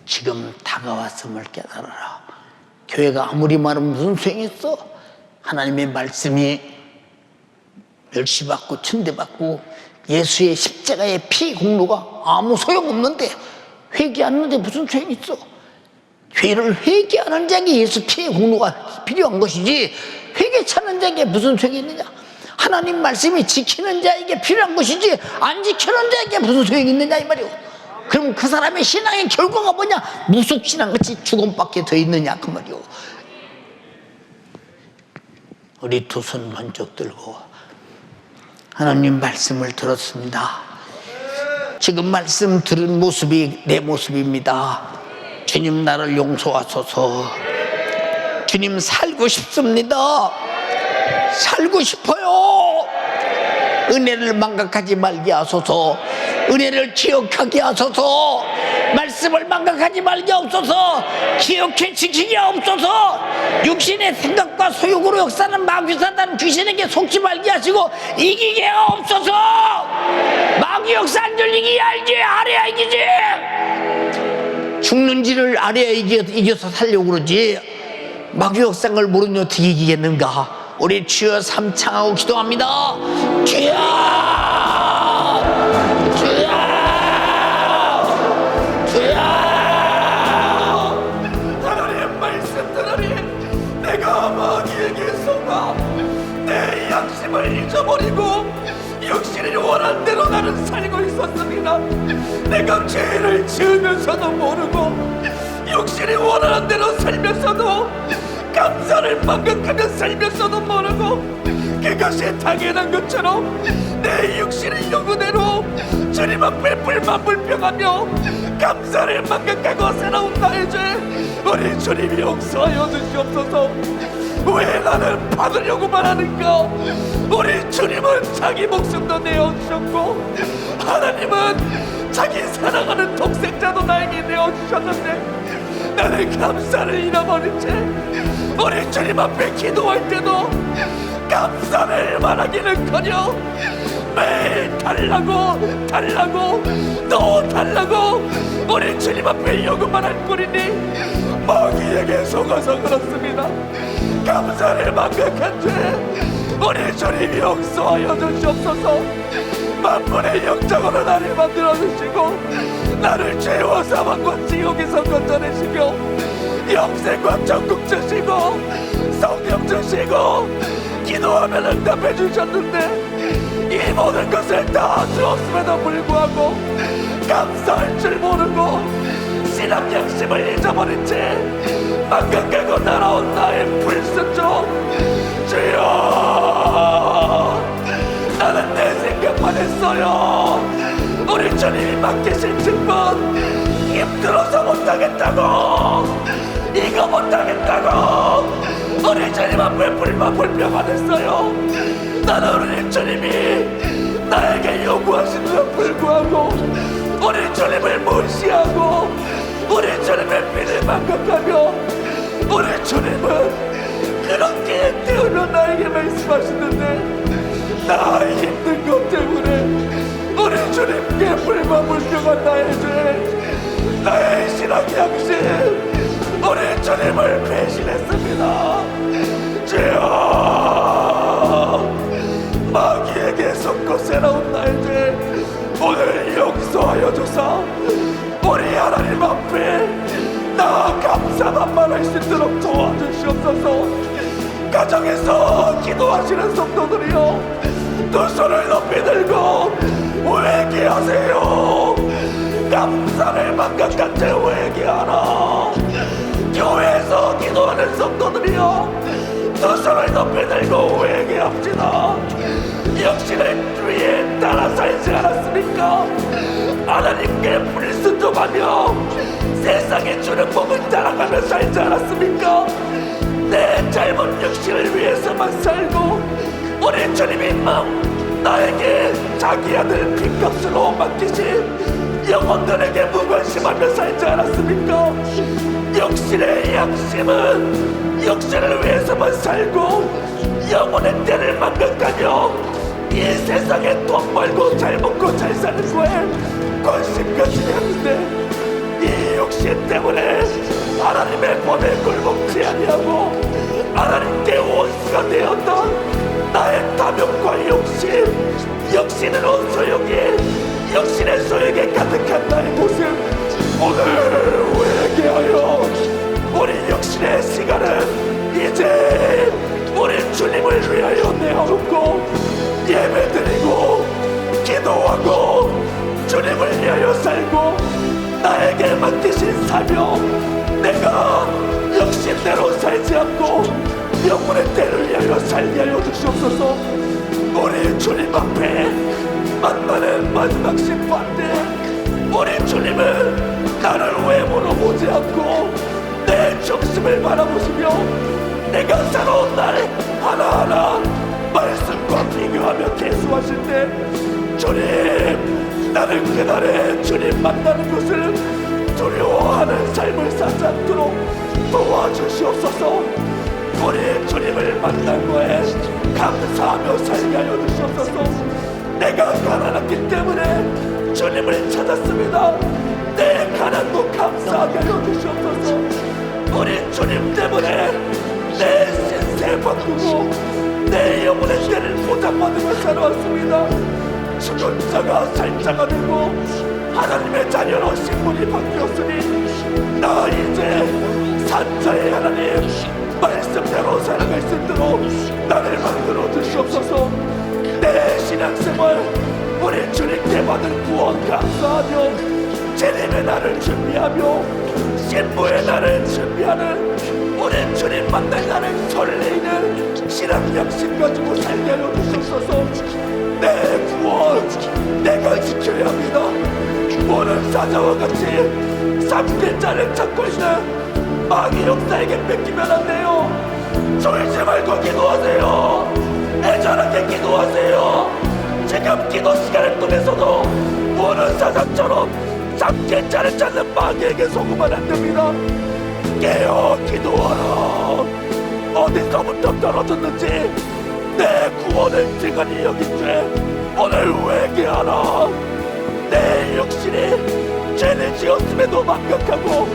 지금 다가왔음을 깨달아라. 교회가 아무리 말하면 무슨 소용이 있어? 하나님의 말씀이 멸시받고 천대받고 예수의 십자가의 피 공로가 아무 소용없는데 회개하는데 무슨 소용이 있어? 죄를 회개하는 자에게 예수 피의 공로가 필요한 것이지 회개치 않는 자에게 무슨 소용이 있느냐? 하나님 말씀이 지키는 자에게 필요한 것이지 안 지키는 자에게 무슨 소용이 있느냐 이 말이오. 그럼 그 사람의 신앙의 결과가 뭐냐? 무속신앙같이 죽음밖에 더 있느냐 그 말이오. 우리 두 손 번쩍 들고 하나님 말씀을 들었습니다. 지금 말씀 들은 모습이 내 모습입니다. 주님 나를 용서하소서. 주님 살고 싶습니다. 살고 싶어요. 은혜를 망각하지 말게 하소서. 은혜를 기억하게 하소서. 말씀을 망각하지 말게 없어서 기억해 지키게 없어서 육신의 생각과 소욕으로 역사하는 마귀 사단 귀신에게 속지 말게 하시고 이기게 없어서. 마귀 역사 안 들리게 알지 알아야 이기지. 죽는지를 알아야 이겨서 살려고 그러지 마귀 역사인 걸 모르니 어떻게 이기겠는가. 우리 주여 삼창하고 기도합니다. 주여 주여 주여. 하나님의 말씀들으니 내가 마귀에게 속아 내 양심을 잊어버리고 육신이 원한 대로 나는 살고 있었습니다. 내가 죄를 지으면서도 모르고 육신이 원하는 대로 살면서도 감사를 망각하며 살면서도 모르고 그것이 당연한 것처럼 내 육신의 요구대로 주님 앞에 불만불평하며 감사를 망각하고 살아온 나의 죄 우리 주님이 용서하여 주시옵소서. 왜 나는 받으려고만 하는가? 우리 주님은 자기 목숨도 내어주셨고 하나님은 자기 사랑하는 독생자도 나에게 내어주셨는데 나는 감사를 잃어버린 채 우리 주님 앞에 기도할 때도 감사를 말하기는커녕 매일 달라고 또 달라고 우리 주님 앞에 요구만 할 뿐이니 마귀에게 속아서 그렇습니다. 감사를 망각한 죄 우리 주님이 용서하여 주시옵소서. 만물의 영적으로 나를 만들어 주시고 나를 죄와 사망과 지옥에서 건져내시며 영생과 천국 주시고 성령 주시고 기도하면 응답해 주셨는데 이 모든 것을 다 주었음에도 불구하고 감사할 줄 모르고 신앙 양심을 잊어버린 채 망각하고 날아온 나의 불순종 주여 나는 내 생각만 했어요. 우리 주님이 맡기신 직분 힘들어서 못하겠다고 이거 못하겠다고 우리 주님 앞에 불만불평만 했어요. 나는 우리 주님이 나에게 요구하시는데 불구하고 우리 주님을 무시하고 우리 주님의 피를 망각하며 우리 주님은 그렇게 때우며 나에게 말씀하시는데 나의 힘든 것 때문에 우리 주님께 불만불평한 나의 죄 나의 신앙 양심 우리 주님을 배신했습니다. 주여, 마귀에게 속고 새로운 날들 오늘 용서하여 주사 우리 하나님 앞에 나 감사만 말할 수 있도록 도와주시옵소서. 가정에서 기도하시는 성도들이여, 두 손을 높이 들고 회개하세요. 감사를 망각한 채 회개하라. 교회에서 기도하는 성도들이여, 두 손을 높이 들고 회개합시다. 역시는 위에 따라 살지 않았습니까? 하나님께 불순종하며 세상에 주는 복을 따라가며 살지 않았습니까? 내 짧은 육신을 위해서만 살고 우리 주님이 나에게 자기 아들 핏값으로 맡기신 영혼들에게 무관심하며 살지 않았습니까? 육신의 양심은 육신을 위해서만 살고 영혼의 때를 망각하며 이 세상에 돈 벌고 잘 먹고 잘 사는 거에 관심까지 하는데 이 욕심 때문에 하나님의 법에 굴복지 아니하고 하나님께 원수가 되었던 나의 탐욕과 욕심, 역신으로 소욕이, 역신의 소욕에 가득한 나의 모습, 오늘 회개하여 우리 역신의 시간은 이제 우리 주님을 위하여 내어놓고 예배드리고 기도하고 주님을 위하여 살고 나에게 맡기신 사명, 내가 역신대로 살지 않고 영혼의 때를 위하여 살게 하여 주시옵소서. 우리 주님 앞에 만나는 마지막 심판 때 우리 주님은 나를 외모로 보지 않고 내 중심을 바라보시며 내가 살아온 날 하나하나 말씀과 비교하며 계수하실 때 주님, 나는 그날에 주님 만나는 것을 두려워하는 삶을 살지 않도록 도와주시옵소서. 우리 주님을 만난 거에 감사하며 살게 하여 주시옵소서. 내가 가난했기 때문에 주님을 찾았습니다. 내 가난도 감사하게 하여 주시옵소서. 우리 주님 때문에 내 신세 바꾸고 내 영혼의 때를 보장받으며 살아왔습니다. 죽은 자가 살자가 되고 하나님의 자녀로 신분이 바뀌었으니 나 이제 산자의 하나님 말씀대로 살아갈 수 있도록 나를 만들어 주시옵소서. 내 신앙생활 우리 주님께 받은 구원 감사하며 재림의 날을 준비하며 신부의 날을 준비하는 우리 주님 만날 날을 설레이는 신앙 양심 가지고 살게 하여 주시옵소서. 내 구원 내가 지켜야 합니다. 오늘 사자와 같이 3개짜를 찾고 있는 마귀 역사에게 뺏기면 안 돼요. 졸지 말고 기도하세요. 애절하게 기도하세요. 지금 기도 시간을 통해서도 오늘 사자처럼 3개짜를 찾는 마귀에게 속으면 안 됩니다. 깨어 기도하라. 어디서부터 떨어졌는지 내 구원을 지간히 여긴 죄 오늘 회개하라. 내 육신이 죄를 지었음에도 망각하고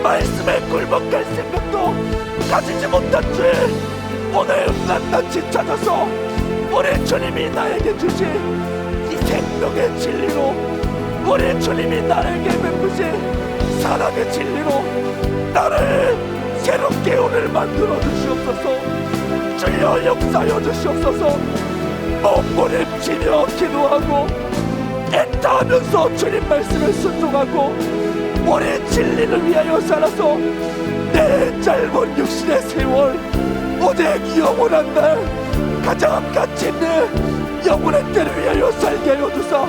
말씀에 굴복할 생각도 가지지 못한 죄 오늘 낱낱이 찾아서 우리 주님이 나에게 주신 이 생명의 진리로 우리 주님이 나에게 베푸신 사랑의 진리로 나를 새롭게 오늘 만들어 주시옵소서. 주여 역사하여 주시옵소서. 몸부림치며 기도하고 애타하면서 주님 말씀을 순종하고 우리 진리를 위하여 살아서 내 짧은 육신의 세월 오직 영원한 날 가장 가치 있는 영원의 때를 위하여 살게 하여 주사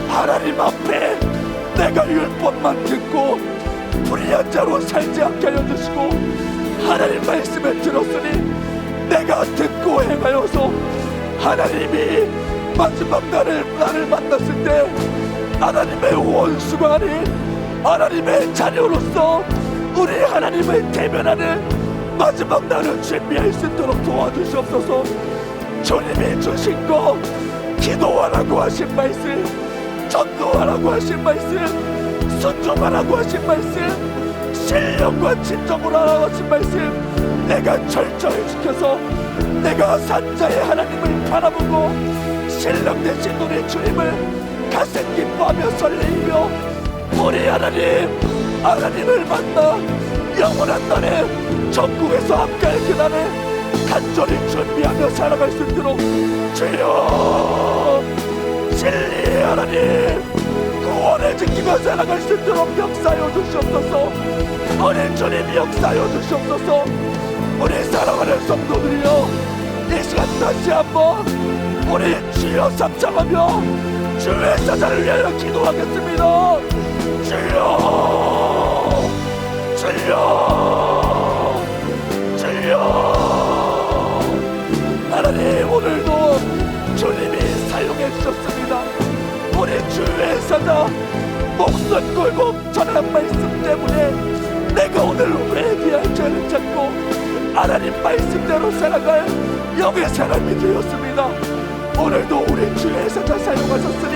하나님 앞에 내가 율법만 듣고 불의한 자로 살지 않게 하여 주시고 하나님 말씀을 들었으니 내가 듣고 행하여서 하나님이 마지막 나를 만났을 때 하나님의 원수가 아닌 하나님의 자녀로서 우리 하나님을 대면하는 마지막 날을 준비할 수 있도록 도와주시옵소서. 주님이 주신 거 기도하라고 하신 말씀, 전도하라고 하신 말씀, 순종하라고 하신 말씀, 신령과 진정으로 알아가신 말씀 내가 철저히 지켜서 내가 산자의 하나님을 바라보고 신령 대신 우리 주님을 가슴 기뻐하며 설레이며 우리 하나님을 만나 영원한 날에 천국에서 함께할 그날을 간절히 준비하며 살아갈 수 있도록 주여 진리의 하나님 구원을 지키며 살아갈 수 있도록 역사하여 주시옵소서. 우리 주님 역사하여 주시옵소서. 우리 사랑하는 성도들이여 이 시간 다시 한번 우리 주여 삼창하며 주의 사자를 위하여 기도하겠습니다. 주여 주여 주여 하나님 오늘도 주님이 사용해 주셨습니다. 우리 주의 사자 목숨 걸고 전한 말씀 때문에 내가 오늘 회개할 죄를 찾고 하나님 말씀대로 살아갈 영의 사람이 되었습니다. 오늘도 우리 주의 사자 사용하셨으니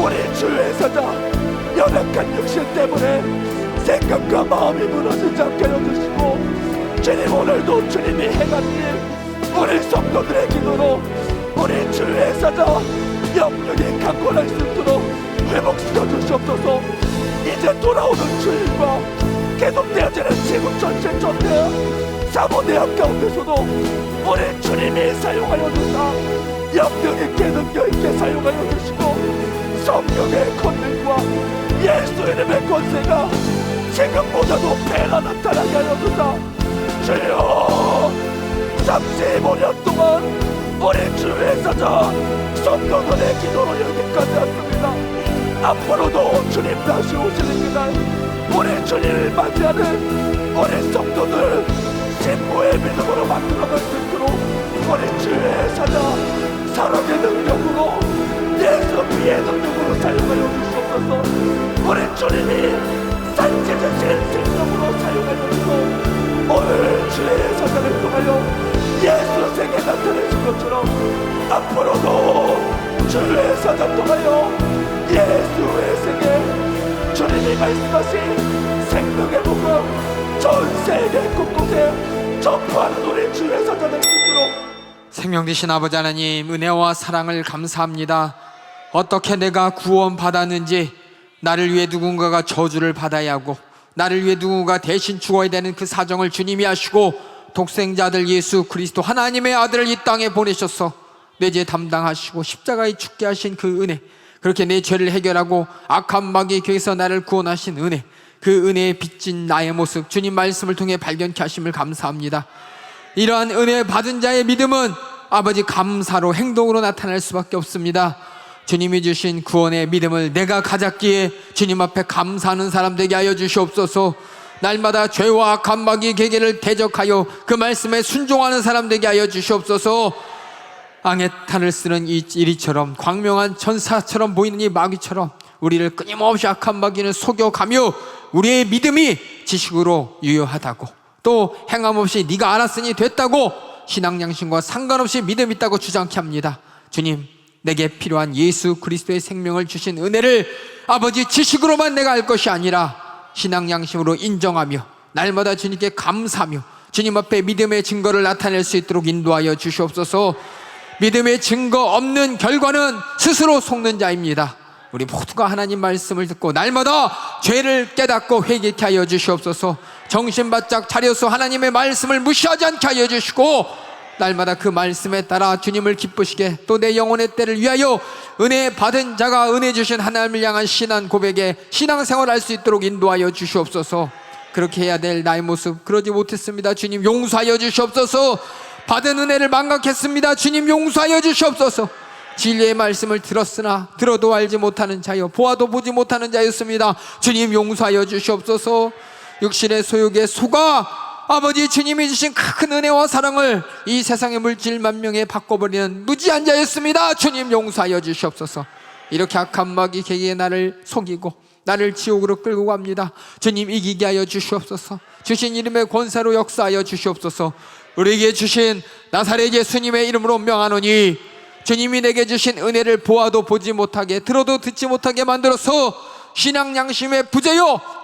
우리 주의 사자 연약한 육신 때문에 생각과 마음이 무너지지 않게 해주시고 주님 오늘도 주님이 행한 일 우리 성도들의 기도로 우리 주의 사자 영역이 강건할 수 있도록 회복시켜 주시옵소서. 이제 돌아오는 주일과 계속되어지는 지금 전체 전대학 사모대학 가운데서도 우리 주님이 사용하여 주사 영역 있게 능력 있게 사용하여 주시고 성령의 권능과 예수 이름의 권세가 지금보다도 배가 나타나게 하여 주사 주여 35년 동안 우리 주의 사자 성도들의 기도로 여기까지 왔습니다. 앞으로도 주님 다시 오시는 그날 우리 주님을 맞이하는 우리 성도들 신부의 믿음으로 만들어갈 수 있도록 우리 주의 사자 사랑의 능력으로 예수 피의 능력으로 사용하여 주시옵소서. 우리 주님이 산지자신 생명으로 사용하여 주시고 오늘 주의 사자를 통하여 예수 생에 나타내신 것처럼 앞으로도 주의 사자 통하여 예수의 생에 주님이 말씀하신 생명의 복음 전 세계 곳곳에 전파하는 우리 주의 사자 될 수 있도록 생명 되신 아버지 하나님 은혜와 사랑을 감사합니다. 어떻게 내가 구원받았는지 나를 위해 누군가가 저주를 받아야 하고 나를 위해 누군가 대신 죽어야 되는 그 사정을 주님이 하시고 독생자들 예수 그리스도 하나님의 아들을 이 땅에 보내셔서 내 죄 담당하시고 십자가에 죽게 하신 그 은혜, 그렇게 내 죄를 해결하고 악한 마귀의 교에서 나를 구원하신 은혜, 그 은혜에 빚진 나의 모습 주님 말씀을 통해 발견케 하심을 감사합니다. 이러한 은혜 받은 자의 믿음은 아버지 감사로 행동으로 나타날 수밖에 없습니다. 주님이 주신 구원의 믿음을 내가 가졌기에 주님 앞에 감사하는 사람 되게 하여 주시옵소서. 날마다 죄와 악한 마귀의 계계를 대적하여 그 말씀에 순종하는 사람 되게 하여 주시옵소서. 악의 탈을 쓰는 이 이리처럼 광명한 천사처럼 보이는 이 마귀처럼 우리를 끊임없이 악한 마귀는 속여가며 우리의 믿음이 지식으로 유효하다고 또 행함 없이 네가 알았으니 됐다고 신앙 양심과 상관없이 믿음 있다고 주장케 합니다. 주님, 내게 필요한 예수 그리스도의 생명을 주신 은혜를 아버지 지식으로만 내가 알 것이 아니라 신앙 양심으로 인정하며 날마다 주님께 감사하며 주님 앞에 믿음의 증거를 나타낼 수 있도록 인도하여 주시옵소서. 믿음의 증거 없는 결과는 스스로 속는 자입니다. 우리 모두가 하나님 말씀을 듣고 날마다 죄를 깨닫고 회개케 하여 주시옵소서. 정신 바짝 차려서 하나님의 말씀을 무시하지 않게 하여 주시고 날마다 그 말씀에 따라 주님을 기쁘시게 또 내 영혼의 때를 위하여 은혜 받은 자가 은혜 주신 하나님을 향한 신앙 고백에 신앙생활을 할 수 있도록 인도하여 주시옵소서. 그렇게 해야 될 나의 모습 그러지 못했습니다. 주님 용서하여 주시옵소서. 받은 은혜를 망각했습니다. 주님 용서하여 주시옵소서. 진리의 말씀을 들었으나 들어도 알지 못하는 자여 보아도 보지 못하는 자였습니다. 주님 용서하여 주시옵소서. 육신의 소욕에 속아 아버지 주님이 주신 큰 은혜와 사랑을 이 세상의 물질 만명에 바꿔버리는 무지한 자였습니다. 주님 용서하여 주시옵소서. 이렇게 악한 마귀 계기에 나를 속이고 나를 지옥으로 끌고 갑니다. 주님 이기게 하여 주시옵소서. 주신 이름의 권세로 역사하여 주시옵소서. 우리에게 주신 나사렛 예수님의 이름으로 명하노니 주님이 내게 주신 은혜를 보아도 보지 못하게 들어도 듣지 못하게 만들어서 신앙 양심의 부재요